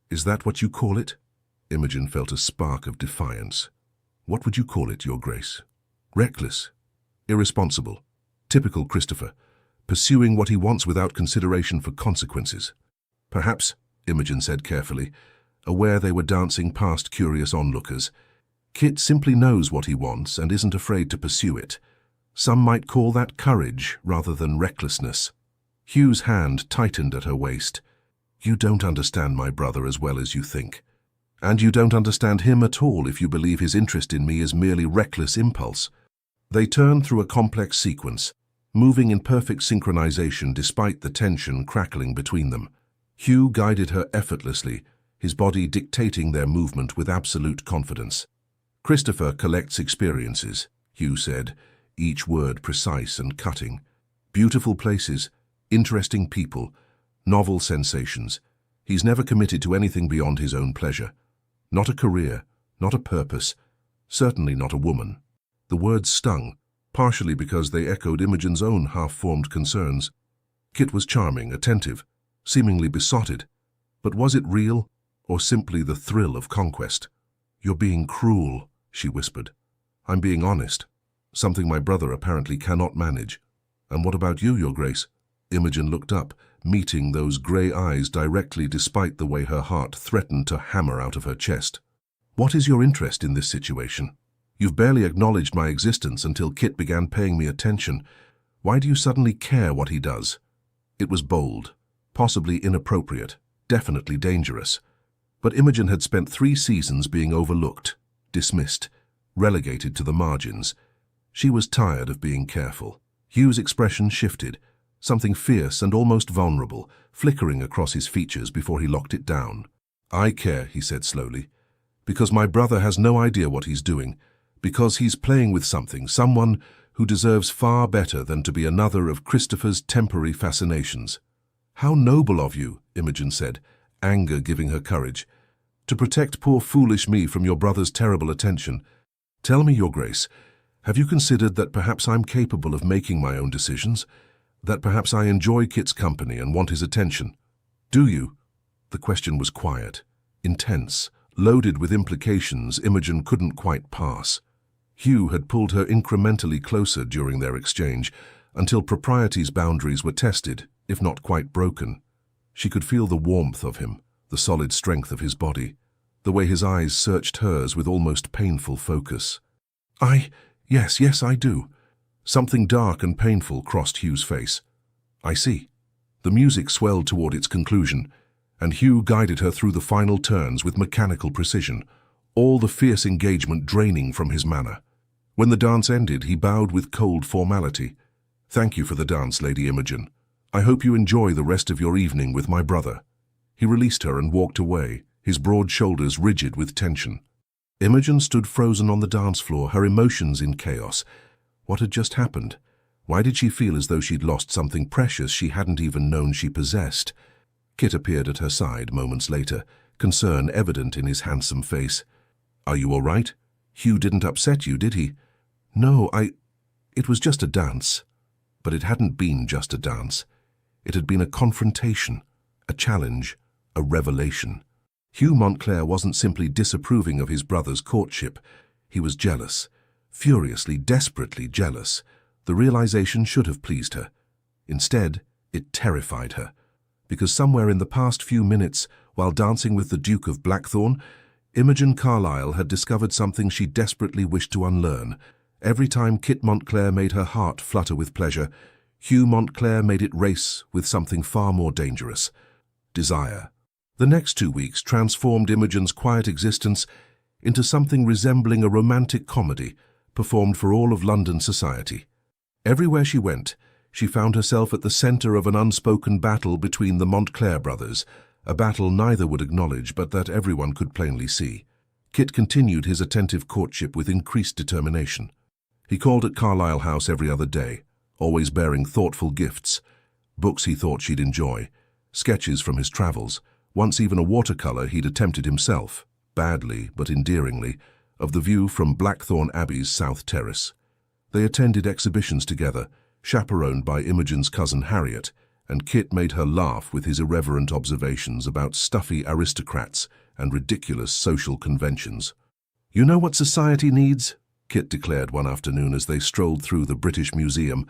"Is that what you call it?" Imogen felt a spark of defiance. "What would you call it, Your Grace?" "Reckless. Irresponsible. Typical Christopher. Pursuing what he wants without consideration for consequences." "Perhaps," Imogen said carefully, aware they were dancing past curious onlookers. "Kit simply knows what he wants and isn't afraid to pursue it. Some might call that courage rather than recklessness." Hugh's hand tightened at her waist. "You don't understand my brother as well as you think. And you don't understand him at all if you believe his interest in me is merely reckless impulse." They turned through a complex sequence, moving in perfect synchronization despite the tension crackling between them. Hugh guided her effortlessly, his body dictating their movement with absolute confidence. "Christopher collects experiences," Hugh said, each word precise and cutting. "Beautiful places, Interesting people, novel sensations. He's never committed to anything beyond his own pleasure. Not a career, not a purpose, certainly not a woman. The words stung, partially because they echoed Imogen's own half-formed concerns. Kit was charming, attentive, seemingly besotted. But was it real, or simply the thrill of conquest? "You're being cruel," she whispered. "I'm being honest. Something my brother apparently cannot manage." "And what about you, Your Grace?" Imogen looked up, meeting those grey eyes directly despite the way her heart threatened to hammer out of her chest. "What is your interest in this situation? You've barely acknowledged my existence until Kit began paying me attention. Why do you suddenly care what he does?" It was bold, possibly inappropriate, definitely dangerous. But Imogen had spent 3 seasons being overlooked, dismissed, relegated to the margins. She was tired of being careful. Hugh's expression shifted, something fierce and almost vulnerable, flickering across his features before he locked it down. "I care," he said slowly, "because my brother has no idea what he's doing, because he's playing with someone who deserves far better than to be another of Christopher's temporary fascinations." "How noble of you," Imogen said, anger giving her courage, "to protect poor foolish me from your brother's terrible attention. Tell me, Your Grace, have you considered that perhaps I'm capable of making my own decisions? That perhaps I enjoy Kit's company and want his attention? Do you?" The question was quiet, intense, loaded with implications Imogen couldn't quite pass. Hugh had pulled her incrementally closer during their exchange, until propriety's boundaries were tested, if not quite broken. She could feel the warmth of him, the solid strength of his body, the way his eyes searched hers with almost painful focus. Yes, I do." Something dark and painful crossed Hugh's face. "I see." The music swelled toward its conclusion, and Hugh guided her through the final turns with mechanical precision, all the fierce engagement draining from his manner. When the dance ended, he bowed with cold formality. "Thank you for the dance, Lady Imogen. I hope you enjoy the rest of your evening with my brother." He released her and walked away, his broad shoulders rigid with tension. Imogen stood frozen on the dance floor, her emotions in chaos. What had just happened? Why did she feel as though she'd lost something precious she hadn't even known she possessed? Kit appeared at her side moments later, concern evident in his handsome face. "Are you all right? Hugh didn't upset you, did he?" "No, It was just a dance." But it hadn't been just a dance. It had been a confrontation, a challenge, a revelation. Hugh Montclair wasn't simply disapproving of his brother's courtship. He was jealous, furiously, desperately jealous. The realization should have pleased her. Instead, it terrified her. Because somewhere in the past few minutes, while dancing with the Duke of Blackthorn, Imogen Carlisle had discovered something she desperately wished to unlearn. Every time Kit Montclair made her heart flutter with pleasure, Hugh Montclair made it race with something far more dangerous: desire. The next 2 weeks transformed Imogen's quiet existence into something resembling a romantic comedy performed for all of London society. Everywhere she went, she found herself at the center of an unspoken battle between the Montclair brothers, a battle neither would acknowledge but that everyone could plainly see. Kit continued his attentive courtship with increased determination. He called at Carlisle House every other day, always bearing thoughtful gifts, books he thought she'd enjoy, sketches from his travels, once even a watercolor he'd attempted himself, badly but endearingly, of the view from Blackthorn Abbey's south terrace. They attended exhibitions together, chaperoned by Imogen's cousin Harriet, and Kit made her laugh with his irreverent observations about stuffy aristocrats and ridiculous social conventions. "You know what society needs?" Kit declared one afternoon as they strolled through the British Museum,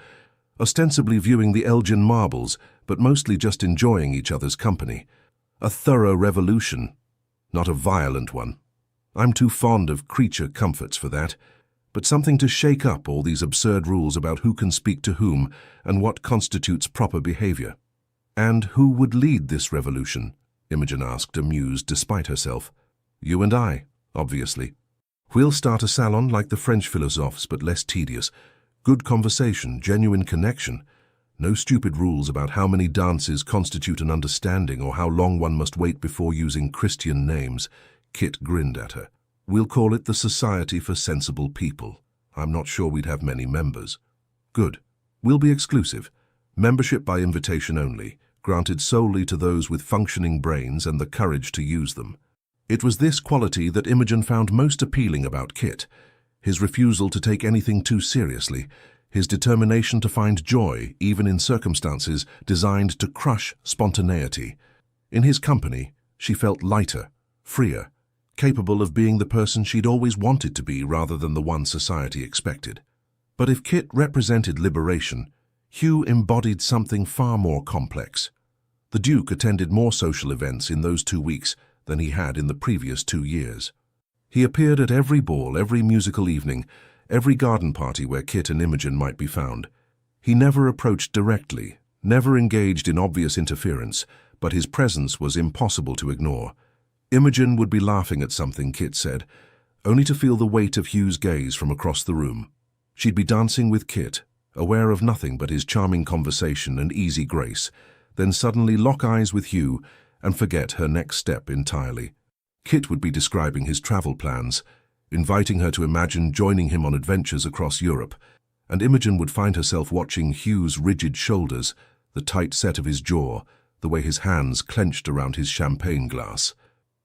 ostensibly viewing the Elgin marbles, but mostly just enjoying each other's company. "A thorough revolution, not a violent one. I'm too fond of creature comforts for that, but something to shake up all these absurd rules about who can speak to whom and what constitutes proper behavior." "And who would lead this revolution?" Imogen asked, amused despite herself. "You and I, obviously. We'll start a salon like the French philosophes, but less tedious. Good conversation, genuine connection. No stupid rules about how many dances constitute an understanding or how long one must wait before using Christian names." Kit grinned at her. "We'll call it the Society for Sensible People. I'm not sure we'd have many members." "Good. We'll be exclusive. Membership by invitation only, granted solely to those with functioning brains and the courage to use them. It was this quality that Imogen found most appealing about Kit: his refusal to take anything too seriously, his determination to find joy even in circumstances designed to crush spontaneity. In his company, she felt lighter, freer, capable of being the person she'd always wanted to be rather than the one society expected. But if Kit represented liberation, Hugh embodied something far more complex. The Duke attended more social events in those 2 weeks than he had in the previous 2 years. He appeared at every ball, every musical evening, every garden party where Kit and Imogen might be found. He never approached directly, never engaged in obvious interference, but his presence was impossible to ignore. Imogen would be laughing at something Kit said, only to feel the weight of Hugh's gaze from across the room. She'd be dancing with Kit, aware of nothing but his charming conversation and easy grace, then suddenly lock eyes with Hugh and forget her next step entirely. Kit would be describing his travel plans, inviting her to imagine joining him on adventures across Europe, and Imogen would find herself watching Hugh's rigid shoulders, the tight set of his jaw, the way his hands clenched around his champagne glass.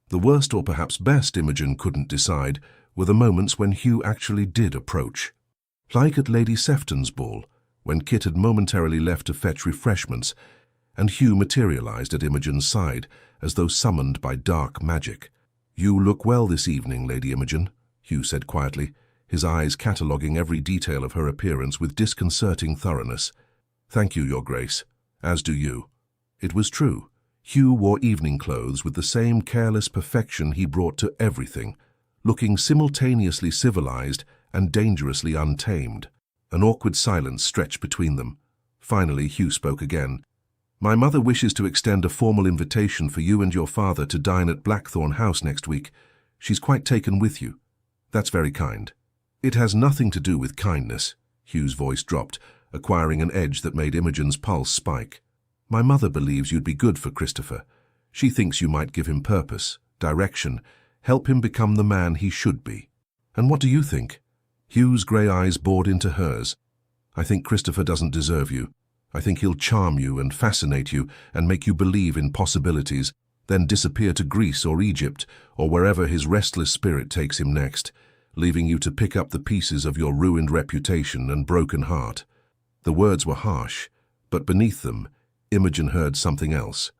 The worst, or perhaps best, Imogen couldn't decide, were the moments when Hugh actually did approach. Like at Lady Sefton's ball, when Kit had momentarily left to fetch refreshments, and Hugh materialized at Imogen's side, as though summoned by dark magic. "You look well this evening, Lady Imogen," Hugh said quietly, his eyes cataloguing every detail of her appearance with disconcerting thoroughness. "Thank you, Your Grace. As do you." It was true. Hugh wore evening clothes with the same careless perfection he brought to everything, looking simultaneously civilized and dangerously untamed. An awkward silence stretched between them. Finally, Hugh spoke again. "My mother wishes to extend a formal invitation for you and your father to dine at Blackthorn House next week. She's quite taken with you." "That's very kind." "It has nothing to do with kindness." Hugh's voice dropped, acquiring an edge that made Imogen's pulse spike. "My mother believes you'd be good for Christopher. She thinks you might give him purpose, direction, help him become the man he should be." "And what do you think?" Hugh's grey eyes bored into hers. "I think Christopher doesn't deserve you. I think he'll charm you and fascinate you and make you believe in possibilities, then disappear to Greece or Egypt or wherever his restless spirit takes him next, leaving you to pick up the pieces of your ruined reputation and broken heart." The words were harsh, but beneath them, Imogen heard something else: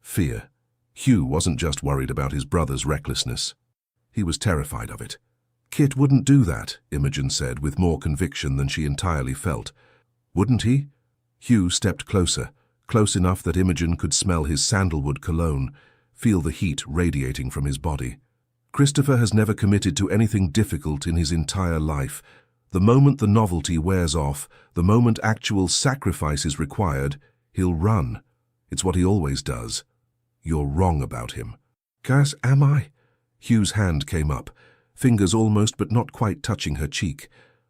fear. Hugh wasn't just worried about his brother's recklessness. He was terrified of it. "Kit wouldn't do that," Imogen said with more conviction than she entirely felt. "Wouldn't he?" Hugh stepped closer, close enough that Imogen could smell his sandalwood cologne, feel the heat radiating from his body. "Christopher has never committed to anything difficult in his entire life. The moment the novelty wears off, the moment actual sacrifice is required, he'll run. It's what he always does." "You're wrong about him." "Cass, am I?" Hugh's hand came up, fingers almost but not quite touching her cheek.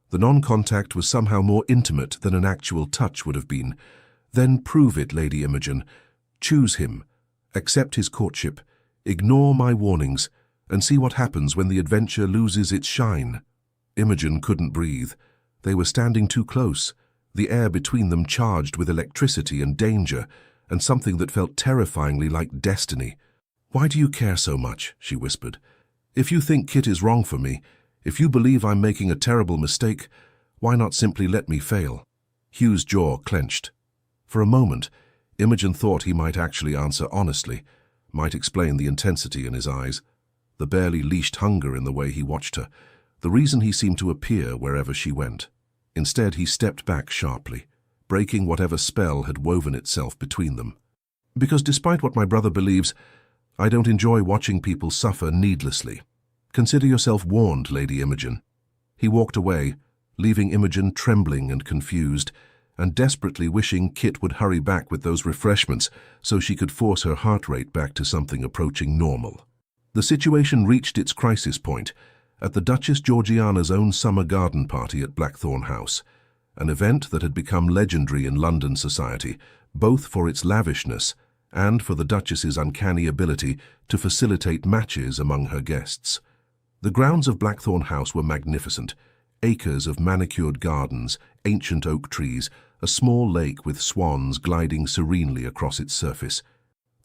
The non-contact was somehow more intimate than an actual touch would have been. "Then prove it, Lady Imogen. Choose him. Accept his courtship. Ignore my warnings, and see what happens when the adventure loses its shine." Imogen couldn't breathe. They were standing too close, the air between them charged with electricity and danger, and something that felt terrifyingly like destiny. "Why do you care so much?" she whispered. "If you think Kit is wrong for me, if you believe I'm making a terrible mistake, why not simply let me fail?" Hugh's jaw clenched. For a moment, Imogen thought he might actually answer honestly, might explain the intensity in his eyes, the barely leashed hunger in the way he watched her, the reason he seemed to appear wherever she went. Instead, he stepped back sharply, breaking whatever spell had woven itself between them. "Because despite what my brother believes, I don't enjoy watching people suffer needlessly. Consider yourself warned, Lady Imogen." He walked away, leaving Imogen trembling and confused, and desperately wishing Kit would hurry back with those refreshments so she could force her heart rate back to something approaching normal. The situation reached its crisis point at the Duchess Georgiana's own summer garden party at Blackthorn House, an event that had become legendary in London society, both for its lavishness and for the Duchess's uncanny ability to facilitate matches among her guests. The grounds of Blackthorn House were magnificent, Acres of manicured gardens, ancient oak trees, a small lake with swans gliding serenely across its surface.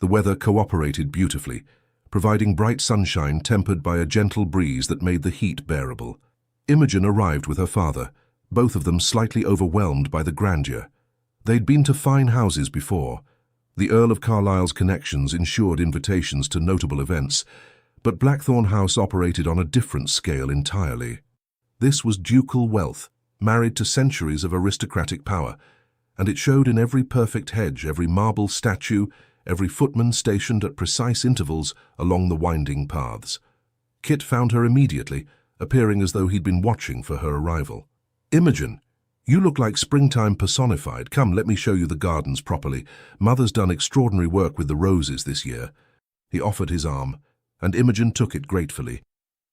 The weather cooperated beautifully, providing bright sunshine tempered by a gentle breeze that made the heat bearable. Imogen arrived with her father, both of them slightly overwhelmed by the grandeur. They'd been to fine houses before. The Earl of Carlisle's connections ensured invitations to notable events, but Blackthorn House operated on a different scale entirely. This was ducal wealth, married to centuries of aristocratic power, and it showed in every perfect hedge, every marble statue, every footman stationed at precise intervals along the winding paths. Kit found her immediately, appearing as though he'd been watching for her arrival. "Imogen, you look like springtime personified. Come, let me show you the gardens properly. Mother's done extraordinary work with the roses this year." He offered his arm, and Imogen took it gratefully,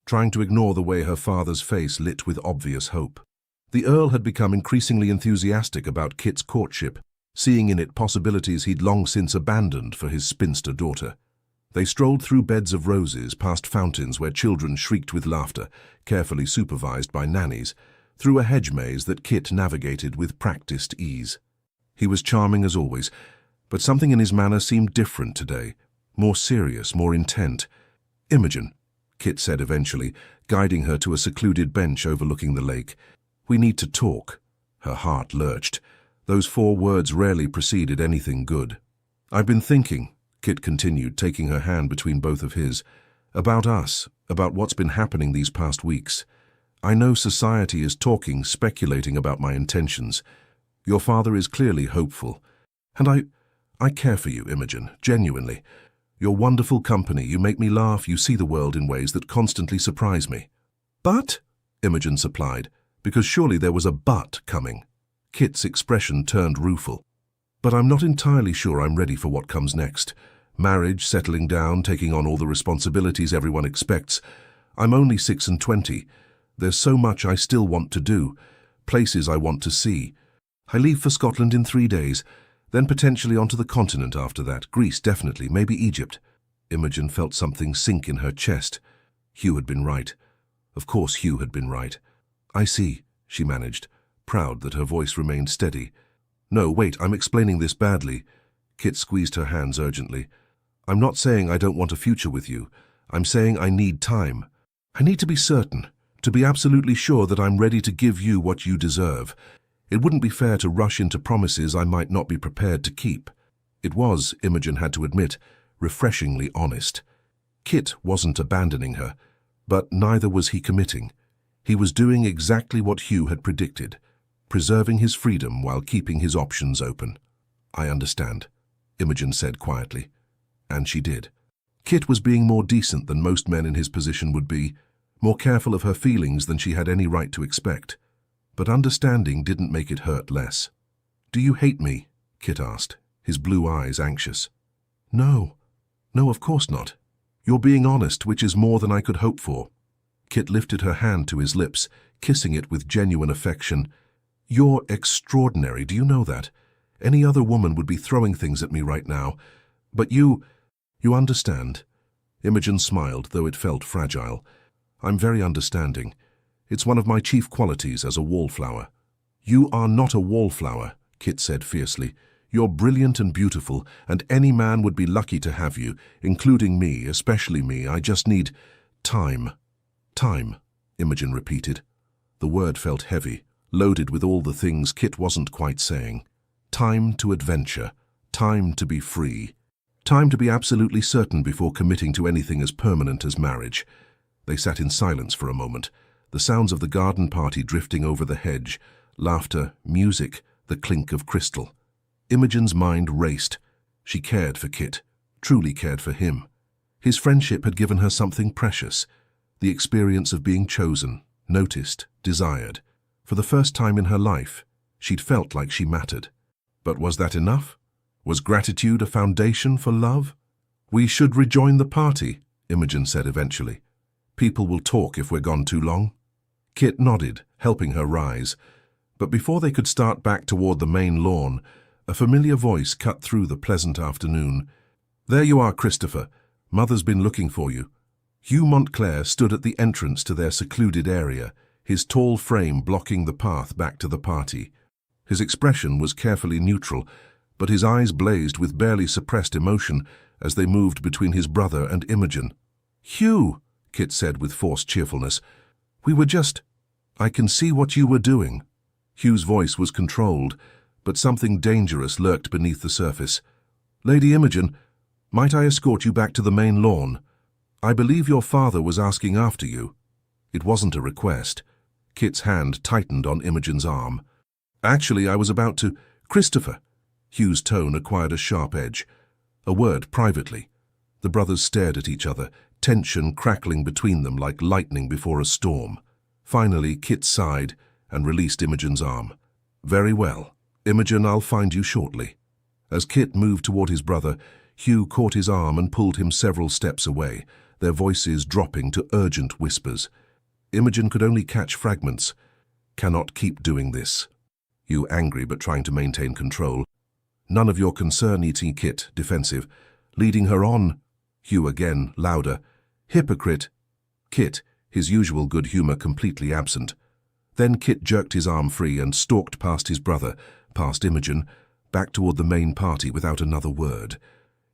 trying to ignore the way her father's face lit with obvious hope. The Earl had become increasingly enthusiastic about Kit's courtship, seeing in it possibilities he'd long since abandoned for his spinster daughter. They strolled through beds of roses, past fountains where children shrieked with laughter, carefully supervised by nannies, through a hedge maze that Kit navigated with practiced ease. He was charming as always, but something in his manner seemed different today, more serious, more intent. "Imogen," Kit said eventually, guiding her to a secluded bench overlooking the lake. "We need to talk." Her heart lurched. Those 4 words rarely preceded anything good. "I've been thinking," Kit continued, taking her hand between both of his, "about us, about what's been happening these past weeks. I know society is talking, speculating about my intentions. Your father is clearly hopeful. And I care for you, Imogen, genuinely. You're wonderful company, you make me laugh, you see the world in ways that constantly surprise me." "But," Imogen supplied, because surely there was a but coming. Kit's expression turned rueful. "But I'm not entirely sure I'm ready for what comes next. Marriage, settling down, taking on all the responsibilities everyone expects. I'm only 26. There's so much I still want to do, places I want to see. I leave for Scotland in 3 days, then potentially onto the continent after that. Greece, definitely, maybe Egypt." Imogen felt something sink in her chest. Hugh had been right. Of course Hugh had been right. "I see," she managed, proud that her voice remained steady. "No, wait, I'm explaining this badly." Kit squeezed her hands urgently. "I'm not saying I don't want a future with you. I'm saying I need time. I need to be certain, to be absolutely sure that I'm ready to give you what you deserve. It wouldn't be fair to rush into promises I might not be prepared to keep." It was, Imogen had to admit, refreshingly honest. Kit wasn't abandoning her, but neither was he committing. He was doing exactly what Hugh had predicted, preserving his freedom while keeping his options open. "I understand," Imogen said quietly. And she did. Kit was being more decent than most men in his position would be, more careful of her feelings than she had any right to expect. But understanding didn't make it hurt less. "Do you hate me?" Kit asked, his blue eyes anxious. "No. No, of course not. You're being honest, which is more than I could hope for." Kit lifted her hand to his lips, kissing it with genuine affection. "You're extraordinary, do you know that? Any other woman would be throwing things at me right now. But you understand." Imogen smiled, though it felt fragile. "I'm very understanding. It's one of my chief qualities as a wallflower." "You are not a wallflower," Kit said fiercely. "You're brilliant and beautiful, and any man would be lucky to have you, including me, especially me. I just need time." "Time," Imogen repeated. The word felt heavy, loaded with all the things Kit wasn't quite saying. Time to adventure, time to be free, time to be absolutely certain before committing to anything as permanent as marriage. They sat in silence for a moment, the sounds of the garden party drifting over the hedge, laughter, music, the clink of crystal. Imogen's mind raced. She cared for Kit, truly cared for him. His friendship had given her something precious, the experience of being chosen, noticed, desired. For the first time in her life, she'd felt like she mattered. But was that enough? Was gratitude a foundation for love? "We should rejoin the party," Imogen said eventually. "People will talk if we're gone too long." Kit nodded, helping her rise. But before they could start back toward the main lawn, a familiar voice cut through the pleasant afternoon. "There you are, Christopher. Mother's been looking for you." Hugh Montclair stood at the entrance to their secluded area, his tall frame blocking the path back to the party. His expression was carefully neutral, but his eyes blazed with barely suppressed emotion as they moved between his brother and Imogen. "Hugh," Kit said with forced cheerfulness, "we were just— I can see what you were doing." Hugh's voice was controlled, but something dangerous lurked beneath the surface. "Lady Imogen, might I escort you back to the main lawn? I believe your father was asking after you." It wasn't a request. Kit's hand tightened on Imogen's arm. "Actually, I was about to— Christopher." Hugh's tone acquired a sharp edge. A word privately. The brothers stared at each other, tension crackling between them like lightning before a storm. Finally, Kit sighed and released Imogen's arm. "Very well. Imogen, I'll find you shortly." As Kit moved toward his brother, Hugh caught his arm and pulled him several steps away, their voices dropping to urgent whispers. Imogen could only catch fragments. "Cannot keep doing this." Hugh angry but trying to maintain control. "None of your concern, E.T. Kit," defensive. "Leading her on." Hugh again, louder. "Hypocrite." Kit, his usual good humor completely absent. Then Kit jerked his arm free and stalked past his brother, past Imogen, back toward the main party without another word.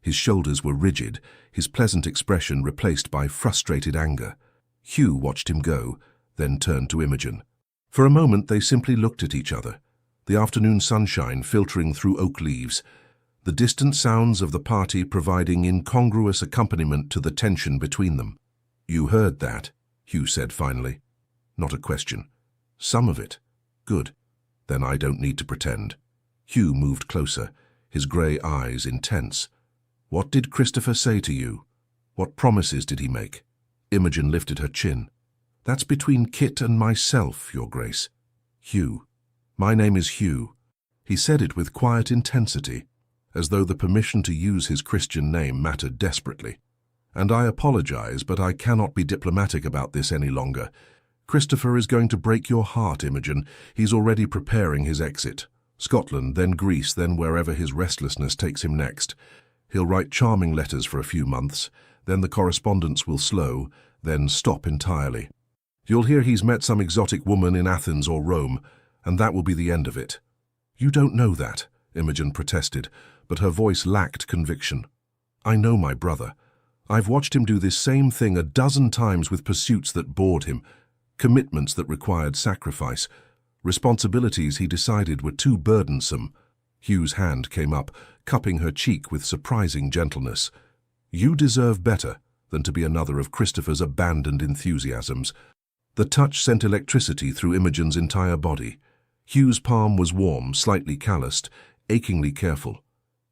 His shoulders were rigid, his pleasant expression replaced by frustrated anger. Hugh watched him go, then turned to Imogen. For a moment they simply looked at each other, the afternoon sunshine filtering through oak leaves, the distant sounds of the party providing incongruous accompaniment to the tension between them. "You heard that," Hugh said finally. "Not a question." "Some of it." "Good. Then I don't need to pretend." Hugh moved closer, his grey eyes intense. "What did Christopher say to you? What promises did he make?" Imogen lifted her chin. "That's between Kit and myself, Your Grace." "Hugh. My name is Hugh." He said it with quiet intensity, as though the permission to use his Christian name mattered desperately. "And I apologize, but I cannot be diplomatic about this any longer. Christopher is going to break your heart, Imogen. He's already preparing his exit. Scotland, then Greece, then wherever his restlessness takes him next. He'll write charming letters for a few months, then the correspondence will slow, then stop entirely. You'll hear he's met some exotic woman in Athens or Rome, and that will be the end of it." "You don't know that," Imogen protested, but her voice lacked conviction. "I know my brother. I've watched him do this same thing a dozen times with pursuits that bored him, commitments that required sacrifice, responsibilities he decided were too burdensome." Hugh's hand came up, cupping her cheek with surprising gentleness. "You deserve better than to be another of Christopher's abandoned enthusiasms." The touch sent electricity through Imogen's entire body. Hugh's palm was warm, slightly calloused, achingly careful.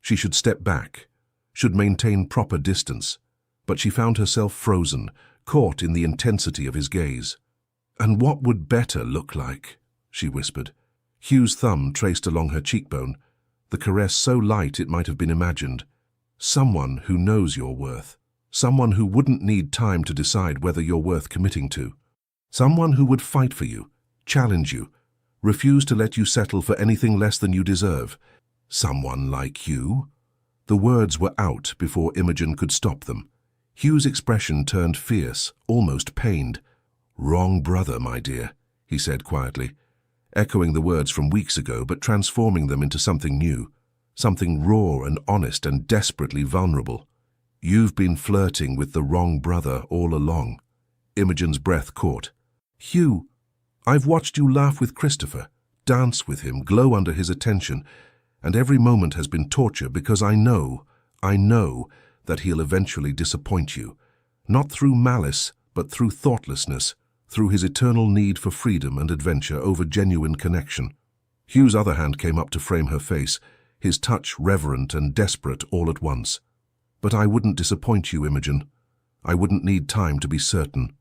She should step back, should maintain proper distance, but she found herself frozen, caught in the intensity of his gaze. "And what would better look like?" she whispered. Hugh's thumb traced along her cheekbone, the caress so light it might have been imagined. "Someone who knows your worth. Someone who wouldn't need time to decide whether you're worth committing to. Someone who would fight for you, challenge you, refuse to let you settle for anything less than you deserve. Someone like you." The words were out before Imogen could stop them. Hugh's expression turned fierce, almost pained. "Wrong brother, my dear," he said quietly, echoing the words from weeks ago but transforming them into something new, something raw and honest and desperately vulnerable. "You've been flirting with the wrong brother all along." Imogen's breath caught. "Hugh, I've watched you laugh with Christopher, dance with him, glow under his attention, and every moment has been torture because I know that he'll eventually disappoint you, not through malice, but through thoughtlessness, through his eternal need for freedom and adventure over genuine connection." Hugh's other hand came up to frame her face, his touch reverent and desperate all at once. "But I wouldn't disappoint you, Imogen. I wouldn't need time to be certain.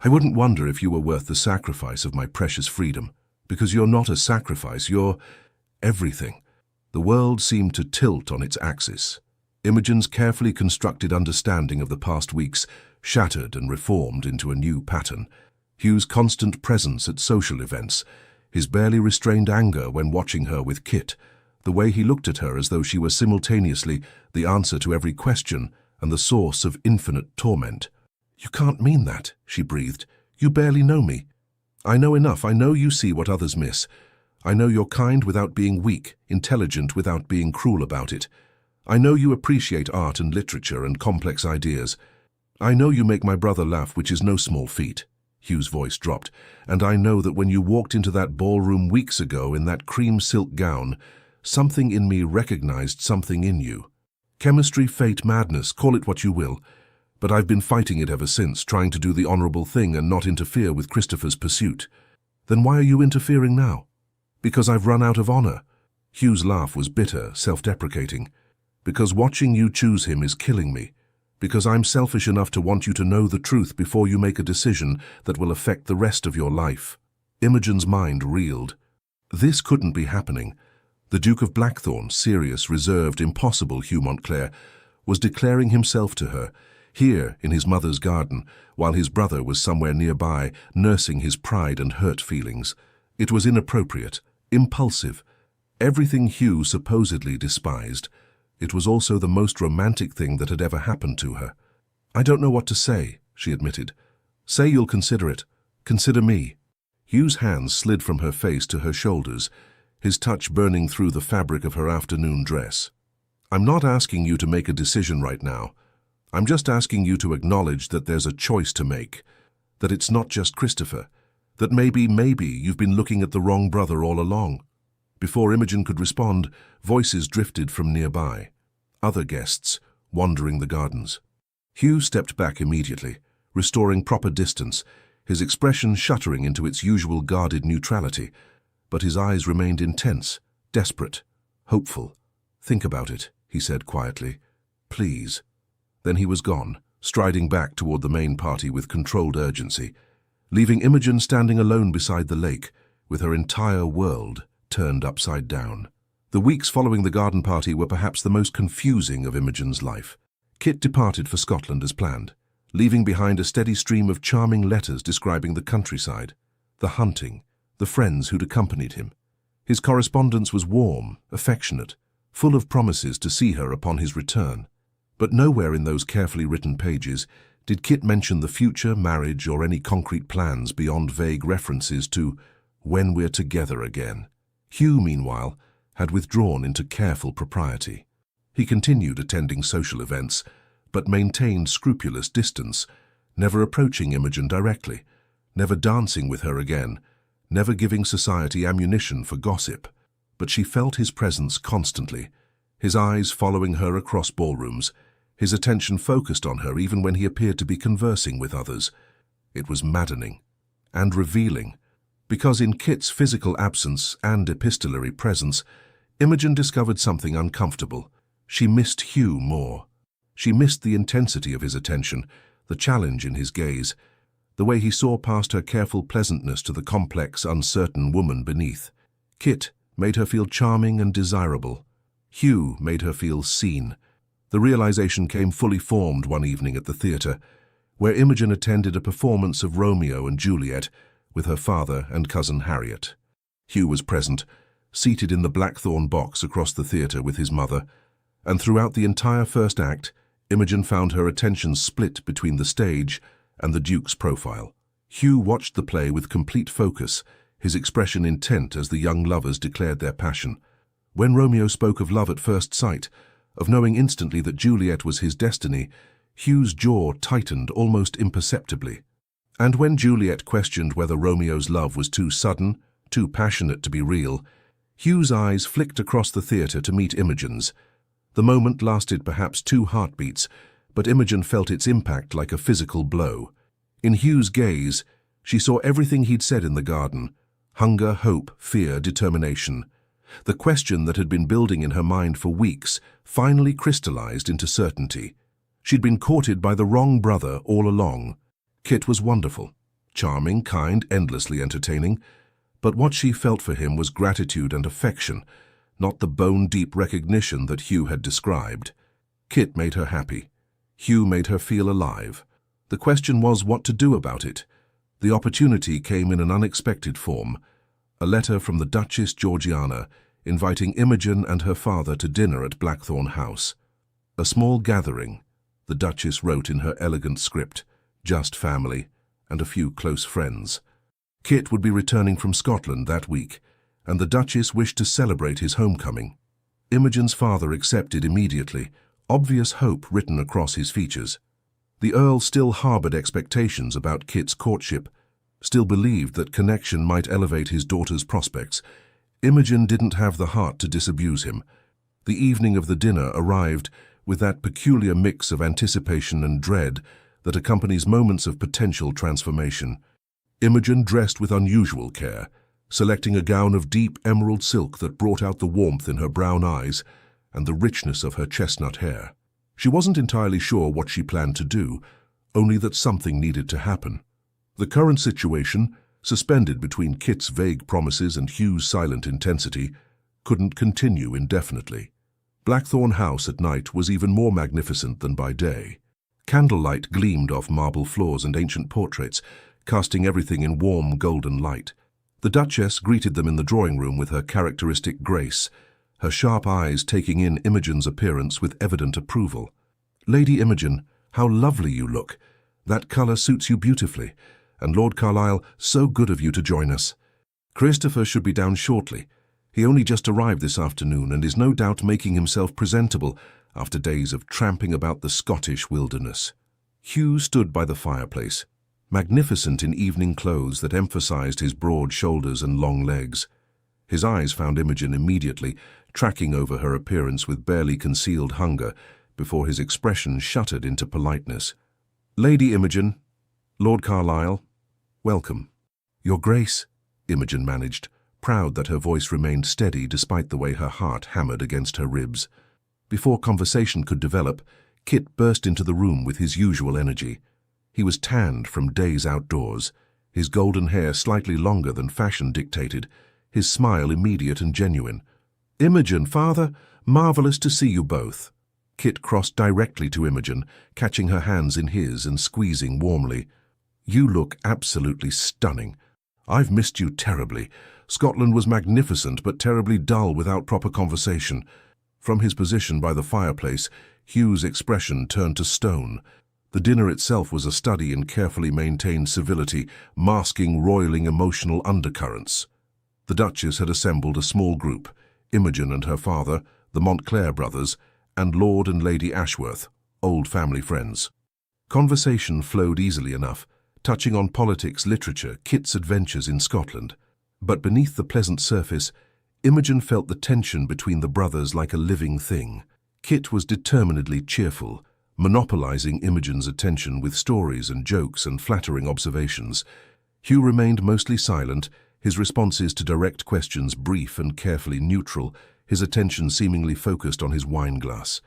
I wouldn't wonder if you were worth the sacrifice of my precious freedom, because you're not a sacrifice, you're everything." The world seemed to tilt on its axis. Imogen's carefully constructed understanding of the past weeks shattered and reformed into a new pattern. Hugh's constant presence at social events, his barely restrained anger when watching her with Kit, the way he looked at her as though she were simultaneously the answer to every question and the source of infinite torment. "You can't mean that," she breathed. "You barely know me." I know enough. I know you see what others miss. I know you're kind without being weak, intelligent without being cruel about it. I know you appreciate art and literature and complex ideas. I know you make my brother laugh, which is no small feat." Hugh's voice dropped. "And I know that when you walked into that ballroom weeks ago in that cream silk gown, something in me recognized something in you. Chemistry, fate, madness, call it what you will. But I've been fighting it ever since, trying to do the honorable thing and not interfere with Christopher's pursuit. Then why are you interfering now? Because I've run out of honor." Hugh's laugh was bitter, self-deprecating. "Because watching you choose him is killing me. Because I'm selfish enough to want you to know the truth before you make a decision that will affect the rest of your life." Imogen's mind reeled. This couldn't be happening. The Duke of Blackthorn, serious, reserved, impossible Hugh Montclair, was declaring himself to her, here in his mother's garden, while his brother was somewhere nearby, nursing his pride and hurt feelings. It was inappropriate, impulsive, everything Hugh supposedly despised. It was also the most romantic thing that had ever happened to her. "I don't know what to say," she admitted. "Say you'll consider it. Consider me." Hugh's hands slid from her face to her shoulders, his touch burning through the fabric of her afternoon dress. "I'm not asking you to make a decision right now. I'm just asking you to acknowledge that there's a choice to make, that it's not just Christopher, that maybe you've been looking at the wrong brother all along." Before Imogen could respond, voices drifted from nearby. Other guests, wandering the gardens. Hugh stepped back immediately, restoring proper distance, his expression shuttering into its usual guarded neutrality, but his eyes remained intense, desperate, hopeful. "Think about it," he said quietly. "Please." Then he was gone, striding back toward the main party with controlled urgency, leaving Imogen standing alone beside the lake, with her entire world turned upside down. The weeks following the garden party were perhaps the most confusing of Imogen's life. Kit departed for Scotland as planned, leaving behind a steady stream of charming letters describing the countryside, the hunting, the friends who'd accompanied him. His correspondence was warm, affectionate, full of promises to see her upon his return. But nowhere in those carefully written pages did Kit mention the future, marriage, or any concrete plans beyond vague references to "when we're together again." Hugh, meanwhile, had withdrawn into careful propriety. He continued attending social events, but maintained scrupulous distance, never approaching Imogen directly, never dancing with her again, never giving society ammunition for gossip. But she felt his presence constantly, his eyes following her across ballrooms, his attention focused on her even when he appeared to be conversing with others. It was maddening and revealing, because in Kit's physical absence and epistolary presence, Imogen discovered something uncomfortable. She missed Hugh more. She missed the intensity of his attention, the challenge in his gaze, the way he saw past her careful pleasantness to the complex, uncertain woman beneath. Kit made her feel charming and desirable. Hugh made her feel seen. The realization came fully formed one evening at the theatre, where Imogen attended a performance of Romeo and Juliet with her father and cousin Harriet. Hugh was present, seated in the blackthorn box across the theatre with his mother, and throughout the entire first act, Imogen found her attention split between the stage and the Duke's profile. Hugh watched the play with complete focus, his expression intent as the young lovers declared their passion. When Romeo spoke of love at first sight, of knowing instantly that Juliet was his destiny, Hugh's jaw tightened almost imperceptibly. And when Juliet questioned whether Romeo's love was too sudden, too passionate to be real, Hugh's eyes flicked across the theatre to meet Imogen's. The moment lasted perhaps 2 heartbeats, but Imogen felt its impact like a physical blow. In Hugh's gaze, she saw everything he'd said in the garden: hunger, hope, fear, determination. The question that had been building in her mind for weeks finally crystallized into certainty. She'd been courted by the wrong brother all along. Kit was wonderful, charming, kind, endlessly entertaining, but what she felt for him was gratitude and affection, not the bone-deep recognition that Hugh had described. Kit made her happy. Hugh made her feel alive. The question was what to do about it. The opportunity came in an unexpected form. A letter from the Duchess Georgiana inviting Imogen and her father to dinner at Blackthorn House. A small gathering, the Duchess wrote in her elegant script, just family and a few close friends. Kit would be returning from Scotland that week, and the Duchess wished to celebrate his homecoming. Imogen's father accepted immediately, obvious hope written across his features. The Earl still harboured expectations about Kit's courtship, still believed that connection might elevate his daughter's prospects. Imogen didn't have the heart to disabuse him. The evening of the dinner arrived with that peculiar mix of anticipation and dread that accompanies moments of potential transformation. Imogen dressed with unusual care, selecting a gown of deep emerald silk that brought out the warmth in her brown eyes and the richness of her chestnut hair. She wasn't entirely sure what she planned to do, only that something needed to happen. The current situation, suspended between Kit's vague promises and Hugh's silent intensity, couldn't continue indefinitely. Blackthorn House at night was even more magnificent than by day. Candlelight gleamed off marble floors and ancient portraits, casting everything in warm golden light. The Duchess greeted them in the drawing room with her characteristic grace, her sharp eyes taking in Imogen's appearance with evident approval. "Lady Imogen, how lovely you look. That colour suits you beautifully. And Lord Carlisle, so good of you to join us. Christopher should be down shortly. He only just arrived this afternoon and is no doubt making himself presentable after days of tramping about the Scottish wilderness." Hugh stood by the fireplace, magnificent in evening clothes that emphasized his broad shoulders and long legs. His eyes found Imogen immediately, tracking over her appearance with barely concealed hunger before his expression shuttered into politeness. "Lady Imogen, Lord Carlisle, welcome." "Your Grace," Imogen managed, proud that her voice remained steady despite the way her heart hammered against her ribs. Before conversation could develop, Kit burst into the room with his usual energy. He was tanned from days outdoors, his golden hair slightly longer than fashion dictated, his smile immediate and genuine. "Imogen, father, marvellous to see you both." Kit crossed directly to Imogen, catching her hands in his and squeezing warmly. "You look absolutely stunning. I've missed you terribly. Scotland was magnificent but terribly dull without proper conversation." From his position by the fireplace, Hugh's expression turned to stone. The dinner itself was a study in carefully maintained civility, masking roiling emotional undercurrents. The Duchess had assembled a small group, Imogen and her father, the Montclair brothers, and Lord and Lady Ashworth, old family friends. Conversation flowed easily enough, touching on politics, literature, Kit's adventures in Scotland. But beneath the pleasant surface, Imogen felt the tension between the brothers like a living thing. Kit was determinedly cheerful, monopolizing Imogen's attention with stories and jokes and flattering observations. Hugh remained mostly silent, his responses to direct questions brief and carefully neutral, his attention seemingly focused on his wine glass.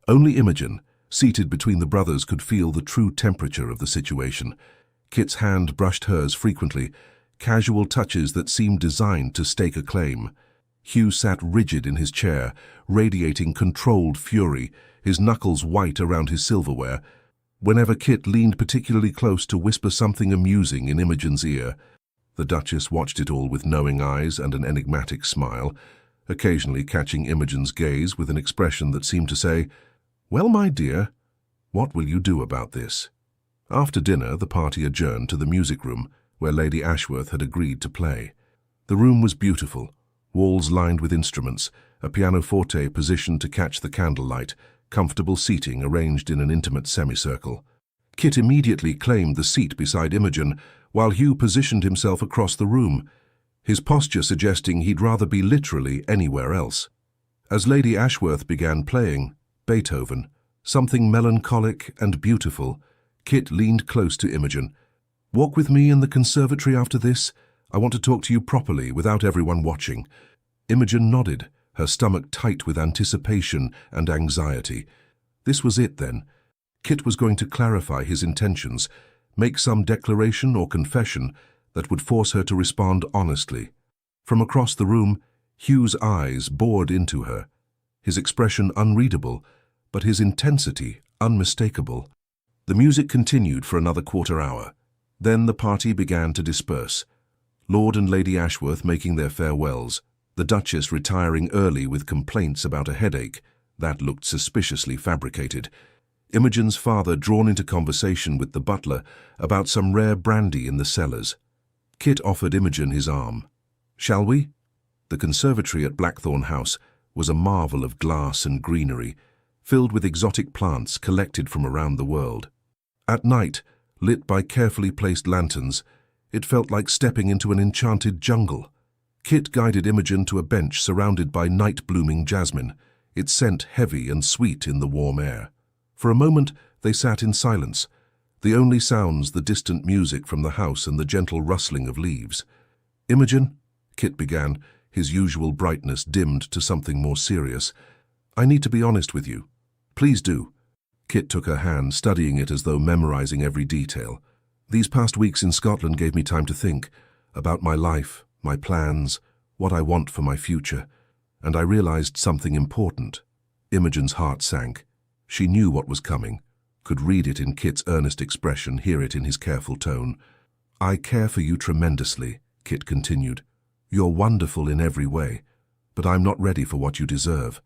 Only Imogen, seated between the brothers, could feel the true temperature of the situation. Kit's hand brushed hers frequently, casual touches that seemed designed to stake a claim. Hugh sat rigid in his chair, radiating controlled fury, his knuckles white around his silverware. Whenever Kit leaned particularly close to whisper something amusing in Imogen's ear, the Duchess watched it all with knowing eyes and an enigmatic smile, occasionally catching Imogen's gaze with an expression that seemed to say, "Well, my dear, what will you do about this?" After dinner, the party adjourned to the music room, where Lady Ashworth had agreed to play. The room was beautiful, walls lined with instruments, a pianoforte positioned to catch the candlelight, comfortable seating arranged in an intimate semicircle. Kit immediately claimed the seat beside Imogen, while Hugh positioned himself across the room, his posture suggesting he'd rather be literally anywhere else. As Lady Ashworth began playing Beethoven, something melancholic and beautiful, Kit leaned close to Imogen. "Walk with me in the conservatory after this. I want to talk to you properly without everyone watching." Imogen nodded, her stomach tight with anticipation and anxiety. This was it then. Kit was going to clarify his intentions, make some declaration or confession that would force her to respond honestly. From across the room, Hugh's eyes bored into her, his expression unreadable, but his intensity unmistakable. The music continued for another quarter-hour. Then the party began to disperse. Lord and Lady Ashworth making their farewells, the Duchess retiring early with complaints about a headache that looked suspiciously fabricated. Imogen's father drawn into conversation with the butler about some rare brandy in the cellars. Kit offered Imogen his arm. "Shall we?" The conservatory at Blackthorn House was a marvel of glass and greenery, filled with exotic plants collected from around the world. At night, lit by carefully placed lanterns, it felt like stepping into an enchanted jungle. Kit guided Imogen to a bench surrounded by night-blooming jasmine, its scent heavy and sweet in the warm air. For a moment, they sat in silence, the only sounds the distant music from the house and the gentle rustling of leaves. "Imogen," Kit began, his usual brightness dimmed to something more serious, "I need to be honest with you. Please do." Kit took her hand, studying it as though memorizing every detail. "These past weeks in Scotland gave me time to think about my life, my plans, what I want for my future, and I realized something important." Imogen's heart sank. She knew what was coming, could read it in Kit's earnest expression, hear it in his careful tone. "I care for you tremendously," Kit continued. "You're wonderful in every way, but I'm not ready for what you deserve.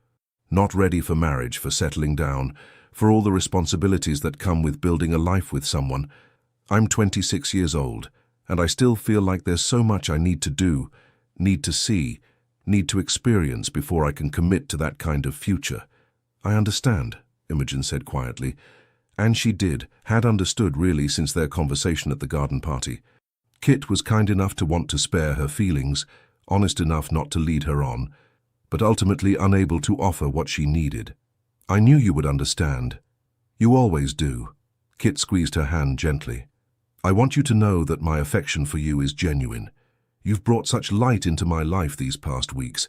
Not ready for marriage, for settling down, for all the responsibilities that come with building a life with someone. I'm 26 years old, and I still feel like there's so much I need to do, need to see, need to experience before I can commit to that kind of future." "I understand," Imogen said quietly, and she had understood really since their conversation at the garden party. Kit was kind enough to want to spare her feelings, honest enough not to lead her on, but ultimately unable to offer what she needed. "I knew you would understand. You always do." Kit squeezed her hand gently. "I want you to know that my affection for you is genuine. You've brought such light into my life these past weeks,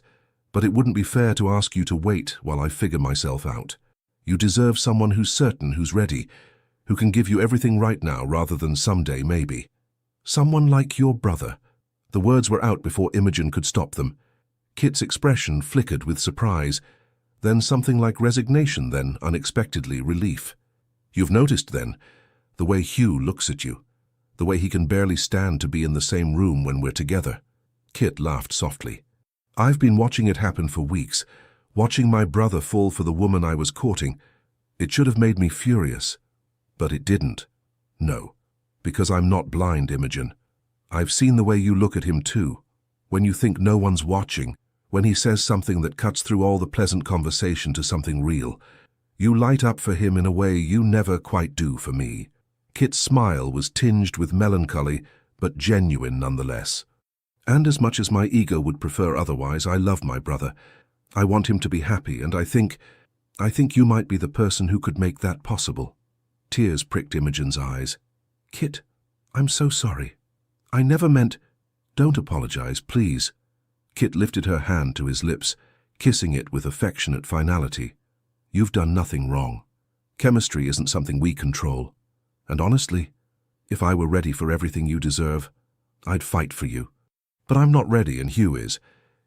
but it wouldn't be fair to ask you to wait while I figure myself out. You deserve someone who's certain, who's ready, who can give you everything right now rather than someday, maybe. Someone like your brother." The words were out before Imogen could stop them. Kit's expression flickered with surprise, then something like resignation, then, unexpectedly, relief. "You've noticed, then, the way Hugh looks at you, the way he can barely stand to be in the same room when we're together." Kit laughed softly. "I've been watching it happen for weeks, watching my brother fall for the woman I was courting. It should have made me furious, but it didn't. No, because I'm not blind, Imogen. I've seen the way you look at him too, when you think no one's watching, when he says something that cuts through all the pleasant conversation to something real. You light up for him in a way you never quite do for me." Kit's smile was tinged with melancholy, but genuine nonetheless. "And as much as my ego would prefer otherwise, I love my brother. I want him to be happy, and I think you might be the person who could make that possible." Tears pricked Imogen's eyes. "Kit, I'm so sorry. I never meant—" "Don't apologize, please." Kit lifted her hand to his lips, kissing it with affectionate finality. "You've done nothing wrong. Chemistry isn't something we control. And honestly, if I were ready for everything you deserve, I'd fight for you. But I'm not ready, and Hugh is.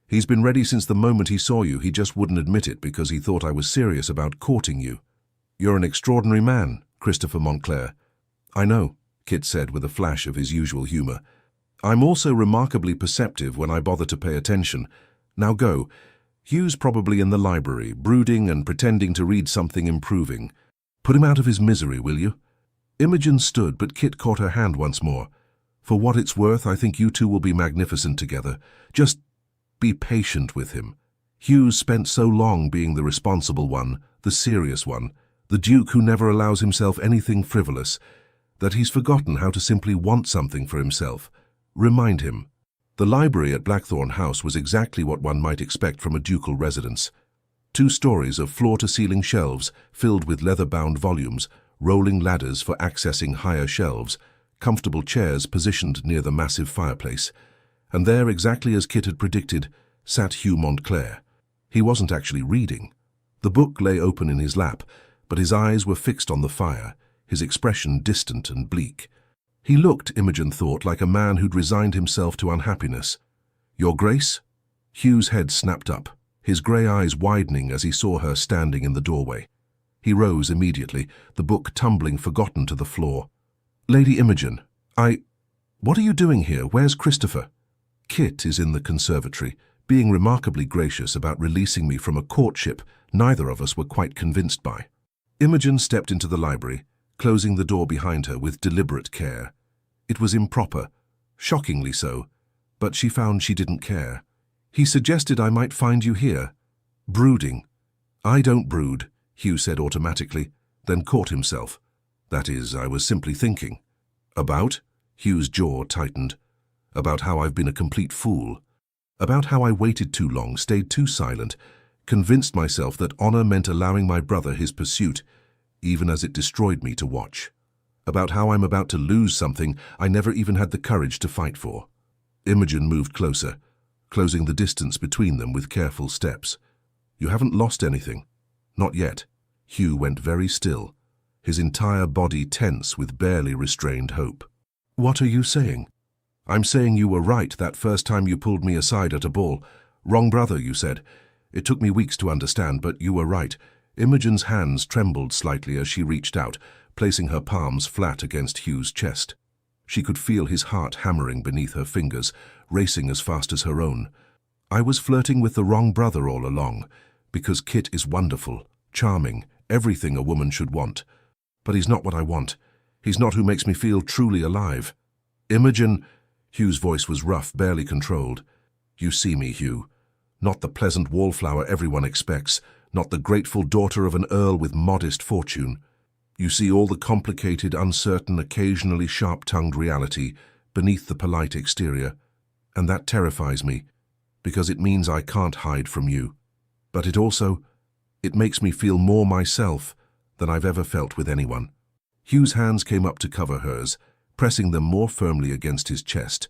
He's been ready since the moment he saw you. He just wouldn't admit it because he thought I was serious about courting you. You're an extraordinary man, Christopher Montclair." "I know," Kit said with a flash of his usual humor. "I'm also remarkably perceptive when I bother to pay attention. Now go. Hugh's probably in the library, brooding and pretending to read something improving. Put him out of his misery, will you?" Imogen stood, but Kit caught her hand once more. "For what it's worth, I think you two will be magnificent together. Just be patient with him. Hugh's spent so long being the responsible one, the serious one, the duke who never allows himself anything frivolous, that he's forgotten how to simply want something for himself. Remind him." The library at Blackthorn House was exactly what one might expect from a ducal residence. 2 stories of floor-to-ceiling shelves filled with leather-bound volumes, rolling ladders for accessing higher shelves, comfortable chairs positioned near the massive fireplace. And there, exactly as Kit had predicted, sat Hugh Montclair. He wasn't actually reading. The book lay open in his lap, but his eyes were fixed on the fire, his expression distant and bleak. He looked, Imogen thought, like a man who'd resigned himself to unhappiness. "Your Grace?" Hugh's head snapped up, his grey eyes widening as he saw her standing in the doorway. He rose immediately, the book tumbling forgotten to the floor. "Lady Imogen, What are you doing here? Where's Christopher?" "Kit is in the conservatory, being remarkably gracious about releasing me from a courtship neither of us were quite convinced by." Imogen stepped into the library, closing the door behind her with deliberate care. It was improper, shockingly so, but she found she didn't care. He suggested I might find you here. Brooding. I don't brood, Hugh said automatically, then caught himself. That is, I was simply thinking. About? Hugh's jaw tightened. About how I've been a complete fool. About how I waited too long, stayed too silent, convinced myself that honor meant allowing my brother his pursuit, even as it destroyed me to watch. About how I'm about to lose something I never even had the courage to fight for. Imogen moved closer, closing the distance between them with careful steps. You haven't lost anything. Not yet. Hugh went very still, his entire body tense with barely restrained hope. What are you saying? I'm saying you were right that first time you pulled me aside at a ball. Wrong brother, you said. It took me weeks to understand, but you were right. Imogen's hands trembled slightly as she reached out, placing her palms flat against Hugh's chest. She could feel his heart hammering beneath her fingers, racing as fast as her own. I was flirting with the wrong brother all along, because Kit is wonderful, charming, everything a woman should want. But he's not what I want. He's not who makes me feel truly alive. Imogen, Hugh's voice was rough, barely controlled. You see me, Hugh. Not the pleasant wallflower everyone expects, not the grateful daughter of an earl with modest fortune. You see all the complicated, uncertain, occasionally sharp-tongued reality beneath the polite exterior. And that terrifies me, because it means I can't hide from you. But it makes me feel more myself than I've ever felt with anyone. Hugh's hands came up to cover hers, pressing them more firmly against his chest.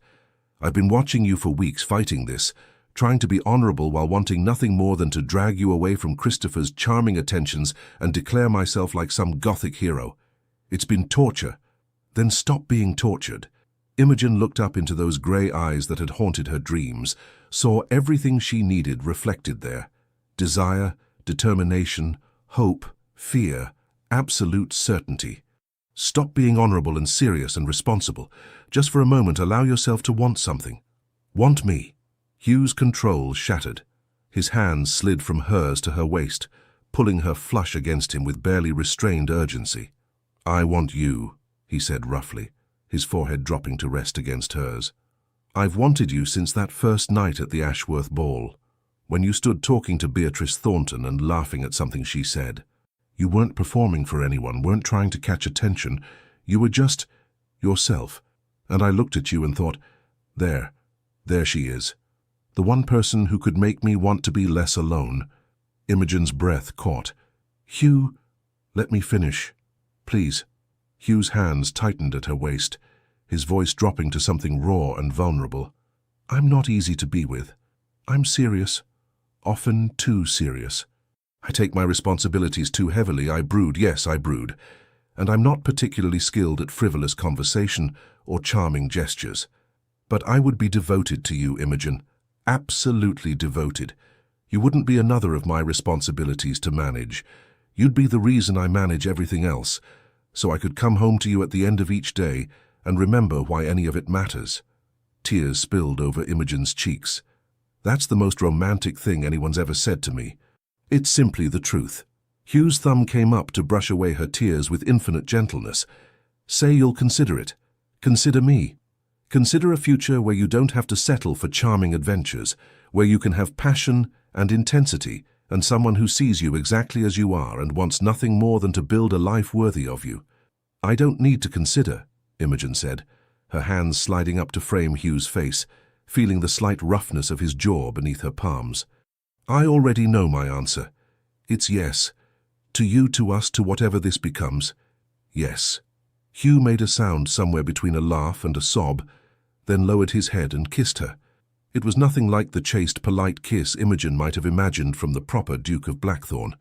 I've been watching you for weeks fighting this, trying to be honorable while wanting nothing more than to drag you away from Christopher's charming attentions and declare myself like some gothic hero. It's been torture. Then stop being tortured. Imogen looked up into those grey eyes that had haunted her dreams, saw everything she needed reflected there. Desire, determination, hope, fear, absolute certainty. Stop being honorable and serious and responsible. Just for a moment, allow yourself to want something. Want me. Hugh's control shattered. His hands slid from hers to her waist, pulling her flush against him with barely restrained urgency. I want you, he said roughly, his forehead dropping to rest against hers. I've wanted you since that first night at the Ashworth ball, when you stood talking to Beatrice Thornton and laughing at something she said. You weren't performing for anyone, weren't trying to catch attention. You were just yourself. And I looked at you and thought, there she is. The one person who could make me want to be less alone. Imogen's breath caught. Hugh, let me finish. Please. Hugh's hands tightened at her waist, his voice dropping to something raw and vulnerable. I'm not easy to be with. I'm serious. Often too serious. I take my responsibilities too heavily. I brood, yes, I brood. And I'm not particularly skilled at frivolous conversation or charming gestures. But I would be devoted to you, Imogen. Absolutely devoted. You wouldn't be another of my responsibilities to manage. You'd be the reason I manage everything else, so I could come home to you at the end of each day and remember why any of it matters. Tears spilled over Imogen's cheeks. That's the most romantic thing anyone's ever said to me. It's simply the truth. Hugh's thumb came up to brush away her tears with infinite gentleness. Say you'll consider it. Consider me. Consider a future where you don't have to settle for charming adventures, where you can have passion and intensity and someone who sees you exactly as you are and wants nothing more than to build a life worthy of you. I don't need to consider, Imogen said, her hands sliding up to frame Hugh's face, feeling the slight roughness of his jaw beneath her palms. I already know my answer. It's yes. To you, to us, to whatever this becomes. Yes. Hugh made a sound somewhere between a laugh and a sob, then lowered his head and kissed her. It was nothing like the chaste, polite kiss Imogen might have imagined from the proper Duke of Blackthorn.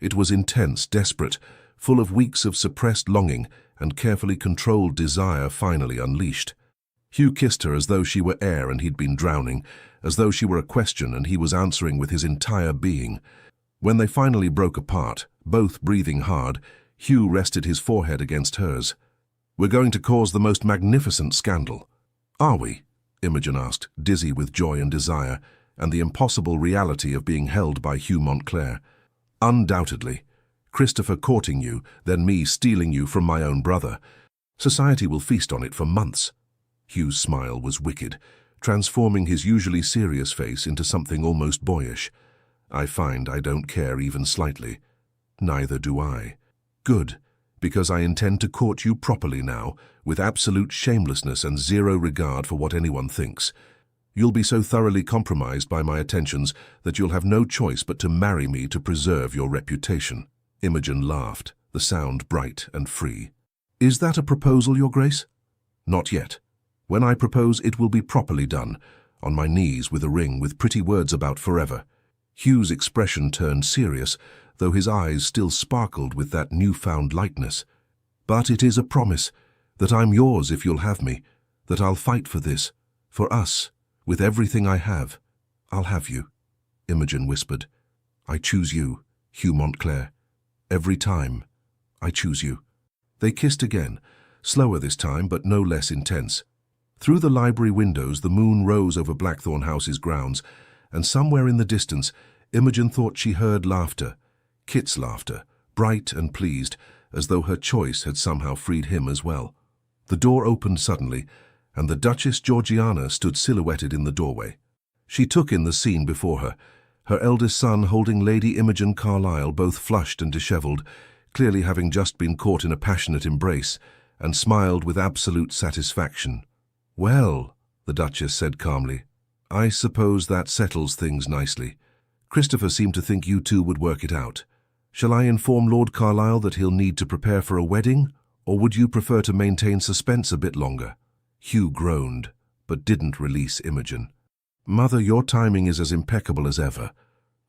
It was intense, desperate, full of weeks of suppressed longing and carefully controlled desire finally unleashed. Hugh kissed her as though she were air and he'd been drowning, as though she were a question and he was answering with his entire being. When they finally broke apart, both breathing hard, Hugh rested his forehead against hers. We're going to cause the most magnificent scandal. Are we? Imogen asked, dizzy with joy and desire, and the impossible reality of being held by Hugh Montclair. Undoubtedly. Christopher courting you, then me stealing you from my own brother. Society will feast on it for months. Hugh's smile was wicked, transforming his usually serious face into something almost boyish. I find I don't care even slightly. Neither do I. Good, because I intend to court you properly now, with absolute shamelessness and zero regard for what anyone thinks. You'll be so thoroughly compromised by my attentions that you'll have no choice but to marry me to preserve your reputation. Imogen laughed, the sound bright and free. Is that a proposal, Your Grace? Not yet. When I propose, it will be properly done, on my knees with a ring with pretty words about forever. Hugh's expression turned serious, though his eyes still sparkled with that newfound lightness. But it is a promise, that I'm yours if you'll have me, that I'll fight for this, for us, with everything I have. I'll have you, Imogen whispered. I choose you, Hugh Montclair. Every time, I choose you. They kissed again, slower this time but no less intense. Through the library windows the moon rose over Blackthorn House's grounds, and somewhere in the distance Imogen thought she heard laughter, Kit's laughter, bright and pleased, as though her choice had somehow freed him as well. The door opened suddenly, and the Duchess Georgiana stood silhouetted in the doorway. She took in the scene before her eldest son holding Lady Imogen Carlisle, both flushed and dishevelled, clearly having just been caught in a passionate embrace, and smiled with absolute satisfaction. "Well," the Duchess said calmly, "I suppose that settles things nicely. Christopher seemed to think you two would work it out. Shall I inform Lord Carlisle that he'll need to prepare for a wedding, or would you prefer to maintain suspense a bit longer?" Hugh groaned, but didn't release Imogen. "Mother, your timing is as impeccable as ever.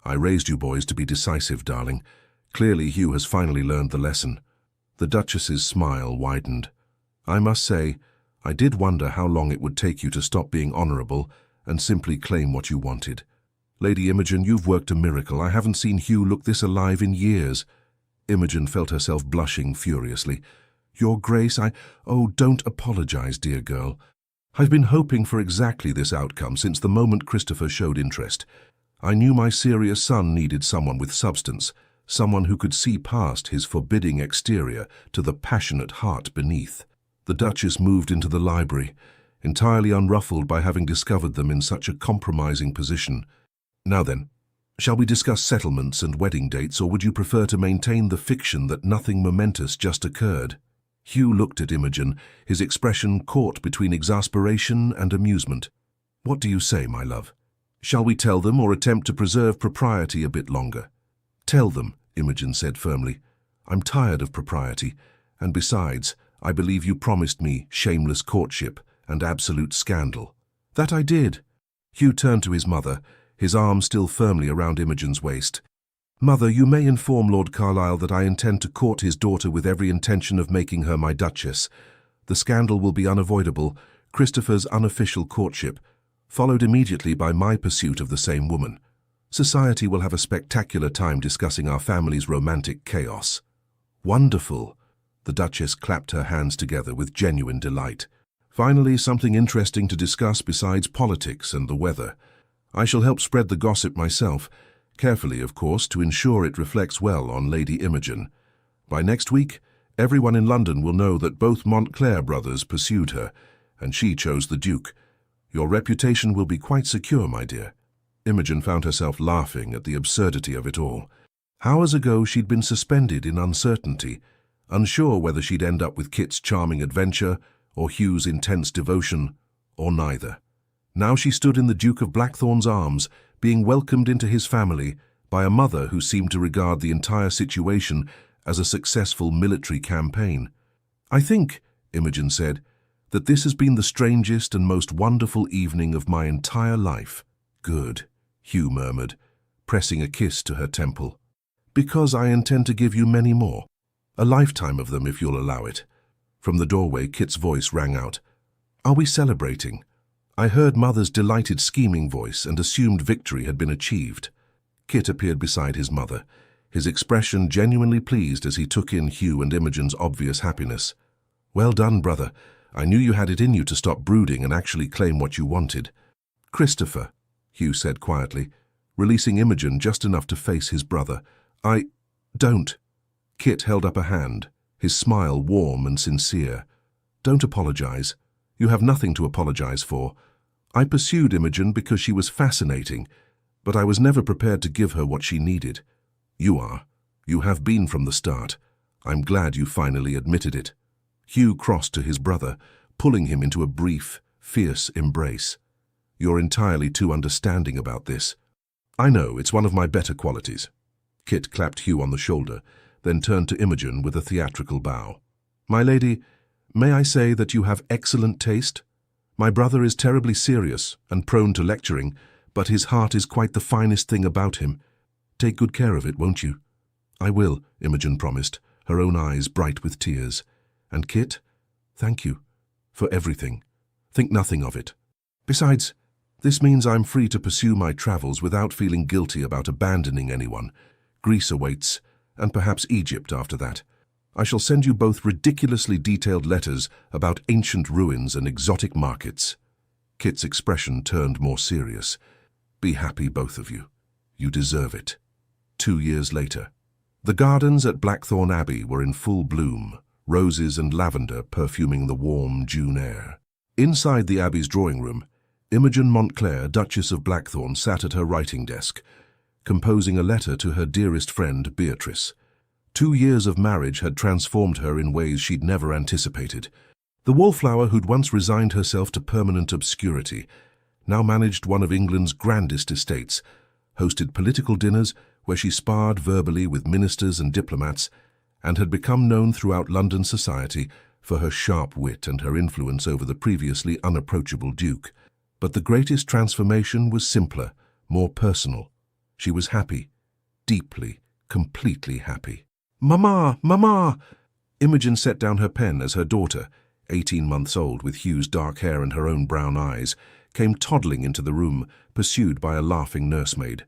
I raised you boys to be decisive, darling. Clearly Hugh has finally learned the lesson." The Duchess's smile widened. "I must say, I did wonder how long it would take you to stop being honourable and simply claim what you wanted. Lady Imogen, you've worked a miracle. I haven't seen Hugh look this alive in years." Imogen felt herself blushing furiously. "Your Grace, Oh, don't apologise, dear girl. I've been hoping for exactly this outcome since the moment Christopher showed interest. I knew my serious son needed someone with substance, someone who could see past his forbidding exterior to the passionate heart beneath." The Duchess moved into the library, entirely unruffled by having discovered them in such a compromising position. "Now then, shall we discuss settlements and wedding dates, or would you prefer to maintain the fiction that nothing momentous just occurred?" Hugh looked at Imogen, his expression caught between exasperation and amusement. "What do you say, my love? Shall we tell them or attempt to preserve propriety a bit longer?" "Tell them," Imogen said firmly. "I'm tired of propriety, and besides, I believe you promised me shameless courtship and absolute scandal." "That I did." Hugh turned to his mother, his arm still firmly around Imogen's waist. "Mother, you may inform Lord Carlisle that I intend to court his daughter with every intention of making her my Duchess. The scandal will be unavoidable, Christopher's unofficial courtship, followed immediately by my pursuit of the same woman. Society will have a spectacular time discussing our family's romantic chaos." "Wonderful!" The Duchess clapped her hands together with genuine delight. "Finally, something interesting to discuss besides politics and the weather. I shall help spread the gossip myself, carefully, of course, to ensure it reflects well on Lady Imogen. By next week, everyone in London will know that both Montclair brothers pursued her, and she chose the Duke. Your reputation will be quite secure, my dear." Imogen found herself laughing at the absurdity of it all. Hours ago she'd been suspended in uncertainty, unsure whether she'd end up with Kit's charming adventure or Hugh's intense devotion, or neither. Now she stood in the Duke of Blackthorn's arms, being welcomed into his family by a mother who seemed to regard the entire situation as a successful military campaign. "I think," Imogen said, "that this has been the strangest and most wonderful evening of my entire life." "Good," Hugh murmured, pressing a kiss to her temple. "Because I intend to give you many more. A lifetime of them, if you'll allow it." From the doorway, Kit's voice rang out. "Are we celebrating?" I heard Mother's delighted scheming voice and assumed victory had been achieved. Kit appeared beside his mother, his expression genuinely pleased as he took in Hugh and Imogen's obvious happiness. "Well done, brother. I knew you had it in you to stop brooding and actually claim what you wanted." "Christopher," Hugh said quietly, releasing Imogen just enough to face his brother. Don't." Kit held up a hand, his smile warm and sincere. "Don't apologize. You have nothing to apologize for. I pursued Imogen because she was fascinating, but I was never prepared to give her what she needed. You are. You have been from the start. I'm glad you finally admitted it." Hugh crossed to his brother, pulling him into a brief, fierce embrace. "You're entirely too understanding about this." "I know, it's one of my better qualities." Kit clapped Hugh on the shoulder, then turned to Imogen with a theatrical bow. "My lady, may I say that you have excellent taste? My brother is terribly serious and prone to lecturing, but his heart is quite the finest thing about him. Take good care of it, won't you?" "I will," Imogen promised, her own eyes bright with tears. "And Kit, thank you for everything. Think nothing of it. Besides, this means I'm free to pursue my travels without feeling guilty about abandoning anyone. Greece awaits, and perhaps Egypt after that. I shall send you both ridiculously detailed letters about ancient ruins and exotic markets." Kit's expression turned more serious. "Be happy, both of you. You deserve it." 2 years later. The gardens at Blackthorn Abbey were in full bloom, roses and lavender perfuming the warm June air. Inside the Abbey's drawing room, Imogen Montclair, Duchess of Blackthorn, sat at her writing desk, composing a letter to her dearest friend, Beatrice. 2 years of marriage had transformed her in ways she'd never anticipated. The wallflower who'd once resigned herself to permanent obscurity now managed one of England's grandest estates, hosted political dinners where she sparred verbally with ministers and diplomats, and had become known throughout London society for her sharp wit and her influence over the previously unapproachable Duke. But the greatest transformation was simpler, more personal. She was happy, deeply, completely happy. "Mamma! Mamma!" Imogen set down her pen as her daughter, 18 months old with Hugh's dark hair and her own brown eyes, came toddling into the room, pursued by a laughing nursemaid.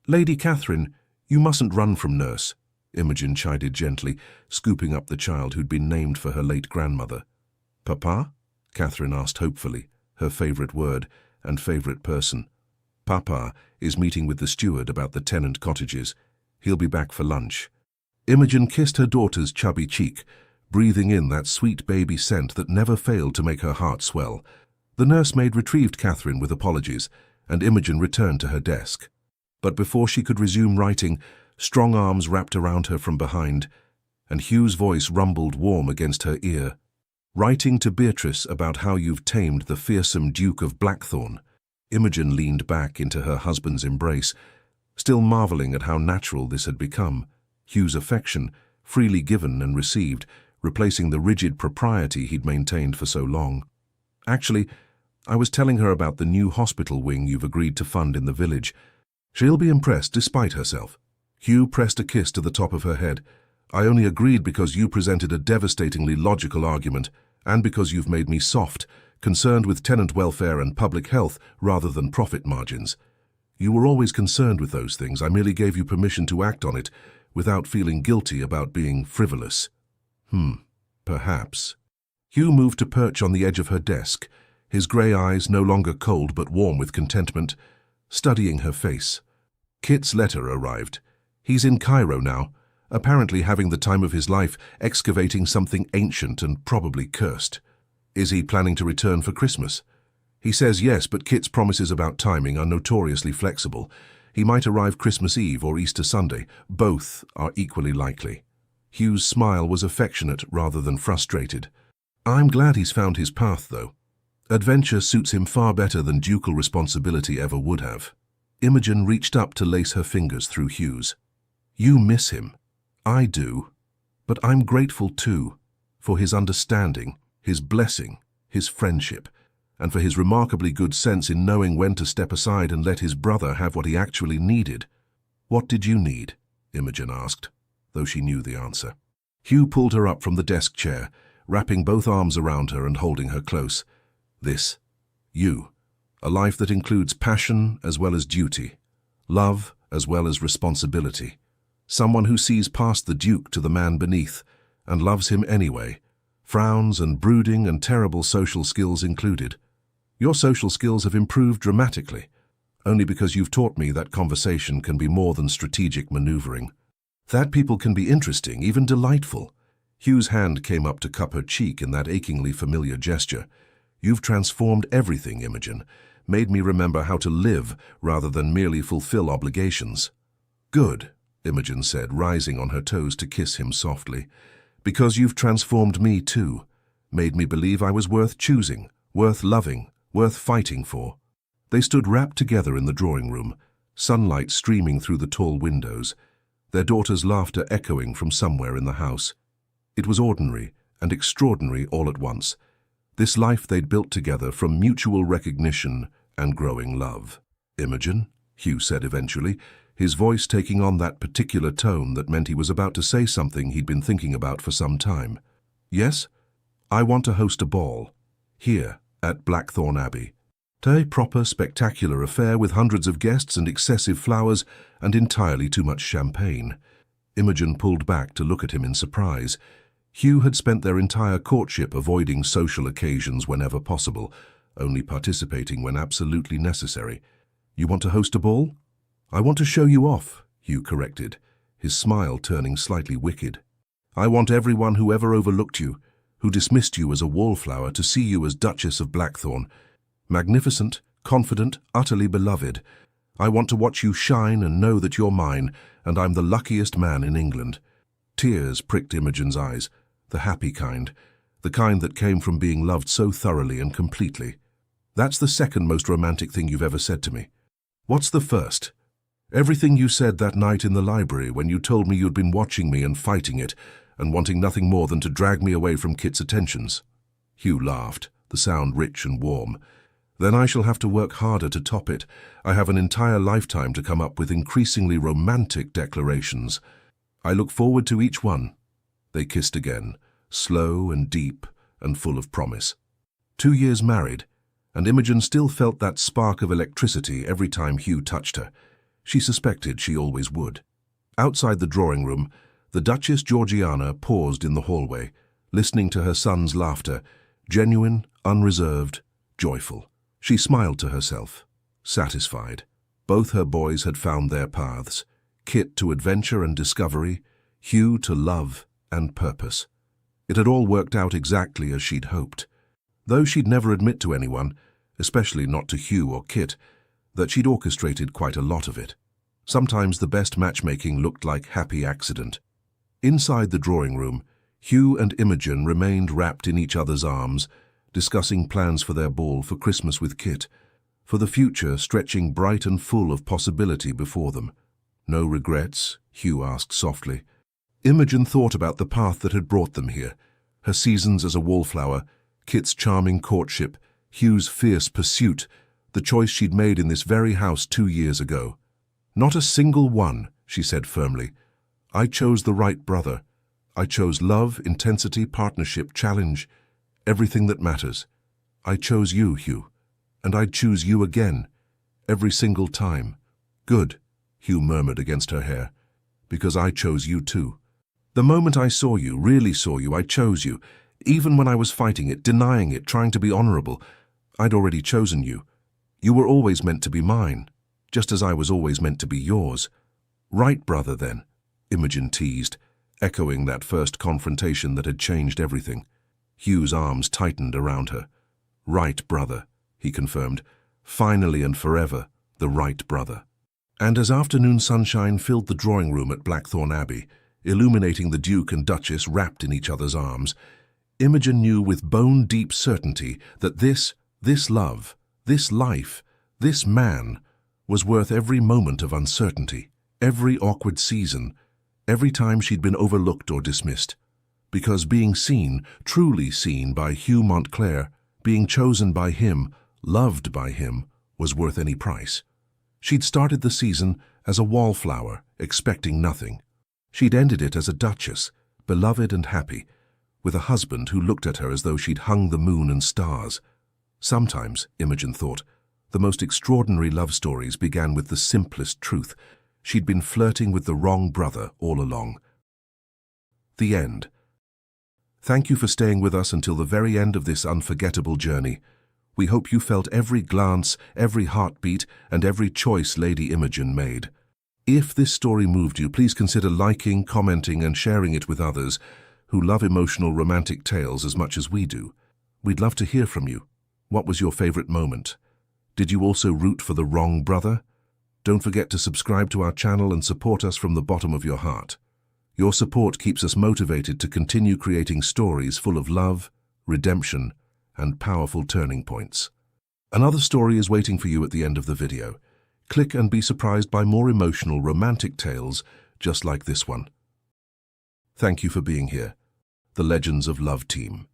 "Lady Catherine, you mustn't run from nurse," Imogen chided gently, scooping up the child who'd been named for her late grandmother. "Papa?" Catherine asked hopefully, her favourite word and favourite person. "Papa is meeting with the steward about the tenant cottages. He'll be back for lunch." Imogen kissed her daughter's chubby cheek, breathing in that sweet baby scent that never failed to make her heart swell. The nursemaid retrieved Catherine with apologies, and Imogen returned to her desk. But before she could resume writing, strong arms wrapped around her from behind, and Hugh's voice rumbled warm against her ear. "Writing to Beatrice about how you've tamed the fearsome Duke of Blackthorn." Imogen leaned back into her husband's embrace, still marvelling at how natural this had become. Hugh's affection, freely given and received, replacing the rigid propriety he'd maintained for so long. "Actually, I was telling her about the new hospital wing you've agreed to fund in the village. She'll be impressed despite herself." Hugh pressed a kiss to the top of her head. "I only agreed because you presented a devastatingly logical argument, and because you've made me soft, concerned with tenant welfare and public health rather than profit margins. You were always concerned with those things. I merely gave you permission to act on it, without feeling guilty about being frivolous." Perhaps. Hugh moved to perch on the edge of her desk, his grey eyes no longer cold but warm with contentment, studying her face. Kit's letter arrived. He's in Cairo now, apparently having the time of his life, excavating something ancient and probably cursed. Is he planning to return for Christmas? He says yes, but Kit's promises about timing are notoriously flexible. He might arrive Christmas Eve or Easter Sunday. Both are equally likely. Hugh's smile was affectionate rather than frustrated. "I'm glad he's found his path, though. Adventure suits him far better than ducal responsibility ever would have." Imogen reached up to lace her fingers through Hugh's. "You miss him. I do. But I'm grateful too, for his understanding, his blessing, his friendship, and for his remarkably good sense in knowing when to step aside and let his brother have what he actually needed." "What did you need?" Imogen asked, though she knew the answer. Hugh pulled her up from the desk chair, wrapping both arms around her and holding her close. "This. You. A life that includes passion as well as duty, love as well as responsibility. Someone who sees past the Duke to the man beneath, and loves him anyway, frowns and brooding and terrible social skills included. Your social skills have improved dramatically, only because you've taught me that conversation can be more than strategic maneuvering. That people can be interesting, even delightful." Hugh's hand came up to cup her cheek in that achingly familiar gesture. You've transformed everything, Imogen, made me remember how to live rather than merely fulfill obligations. Good, Imogen said, rising on her toes to kiss him softly, because you've transformed me too, made me believe I was worth choosing, worth loving, worth fighting for. They stood wrapped together in the drawing room, sunlight streaming through the tall windows, their daughter's laughter echoing from somewhere in the house. It was ordinary and extraordinary all at once, this life they'd built together from mutual recognition and growing love. Imogen, Hugh said eventually, his voice taking on that particular tone that meant he was about to say something he'd been thinking about for some time. Yes, I want to host a ball, here at Blackthorn Abbey. A proper, spectacular affair with hundreds of guests and excessive flowers and entirely too much champagne. Imogen pulled back to look at him in surprise. Hugh had spent their entire courtship avoiding social occasions whenever possible, only participating when absolutely necessary. You want to host a ball? I want to show you off, Hugh corrected, his smile turning slightly wicked. I want everyone who ever overlooked you, who dismissed you as a wallflower, to see you as Duchess of Blackthorn. Magnificent, confident, utterly beloved. I want to watch you shine and know that you're mine, and I'm the luckiest man in England. Tears pricked Imogen's eyes, the happy kind, the kind that came from being loved so thoroughly and completely. That's the second most romantic thing you've ever said to me. What's the first? Everything you said that night in the library when you told me you'd been watching me and fighting it, and wanting nothing more than to drag me away from Kit's attentions. Hugh laughed, the sound rich and warm. Then I shall have to work harder to top it. I have an entire lifetime to come up with increasingly romantic declarations. I look forward to each one. They kissed again, slow and deep and full of promise. 2 years married, and Imogen still felt that spark of electricity every time Hugh touched her. She suspected she always would. Outside the drawing room, the Duchess Georgiana paused in the hallway, listening to her son's laughter, genuine, unreserved, joyful. She smiled to herself, satisfied. Both her boys had found their paths, Kit to adventure and discovery, Hugh to love and purpose. It had all worked out exactly as she'd hoped, though she'd never admit to anyone, especially not to Hugh or Kit, that she'd orchestrated quite a lot of it. Sometimes the best matchmaking looked like happy accident. Inside the drawing room, Hugh and Imogen remained wrapped in each other's arms, discussing plans for their ball for Christmas with Kit, for the future stretching bright and full of possibility before them. No regrets? Hugh asked softly. Imogen thought about the path that had brought them here, her seasons as a wallflower, Kit's charming courtship, Hugh's fierce pursuit, the choice she'd made in this very house 2 years ago. Not a single one, she said firmly. I chose the right brother. I chose love, intensity, partnership, challenge, everything that matters. I chose you, Hugh, and I'd choose you again, every single time. Good, Hugh murmured against her hair, because I chose you too. The moment I saw you, really saw you, I chose you. Even when I was fighting it, denying it, trying to be honorable, I'd already chosen you. You were always meant to be mine, just as I was always meant to be yours. Right, brother, then, Imogen teased, echoing that first confrontation that had changed everything. Hugh's arms tightened around her. Right, brother, he confirmed. Finally and forever, the right brother. And as afternoon sunshine filled the drawing room at Blackthorn Abbey, illuminating the Duke and Duchess wrapped in each other's arms, Imogen knew with bone-deep certainty that this love, this life, this man was worth every moment of uncertainty, every awkward season, every time she'd been overlooked or dismissed. Because being seen, truly seen by Hugh Montclair, being chosen by him, loved by him, was worth any price. She'd started the season as a wallflower, expecting nothing. She'd ended it as a duchess, beloved and happy, with a husband who looked at her as though she'd hung the moon and stars. Sometimes, Imogen thought, the most extraordinary love stories began with the simplest truth. She'd been flirting with the wrong brother all along. The end. Thank you for staying with us until the very end of this unforgettable journey. We hope you felt every glance, every heartbeat, and every choice Lady Imogen made. If this story moved you, please consider liking, commenting, and sharing it with others who love emotional romantic tales as much as we do. We'd love to hear from you. What was your favorite moment? Did you also root for the wrong brother? Don't forget to subscribe to our channel and support us from the bottom of your heart. Your support keeps us motivated to continue creating stories full of love, redemption, and powerful turning points. Another story is waiting for you at the end of the video. Click and be surprised by more emotional romantic tales just like this one. Thank you for being here. The Legends of Love team.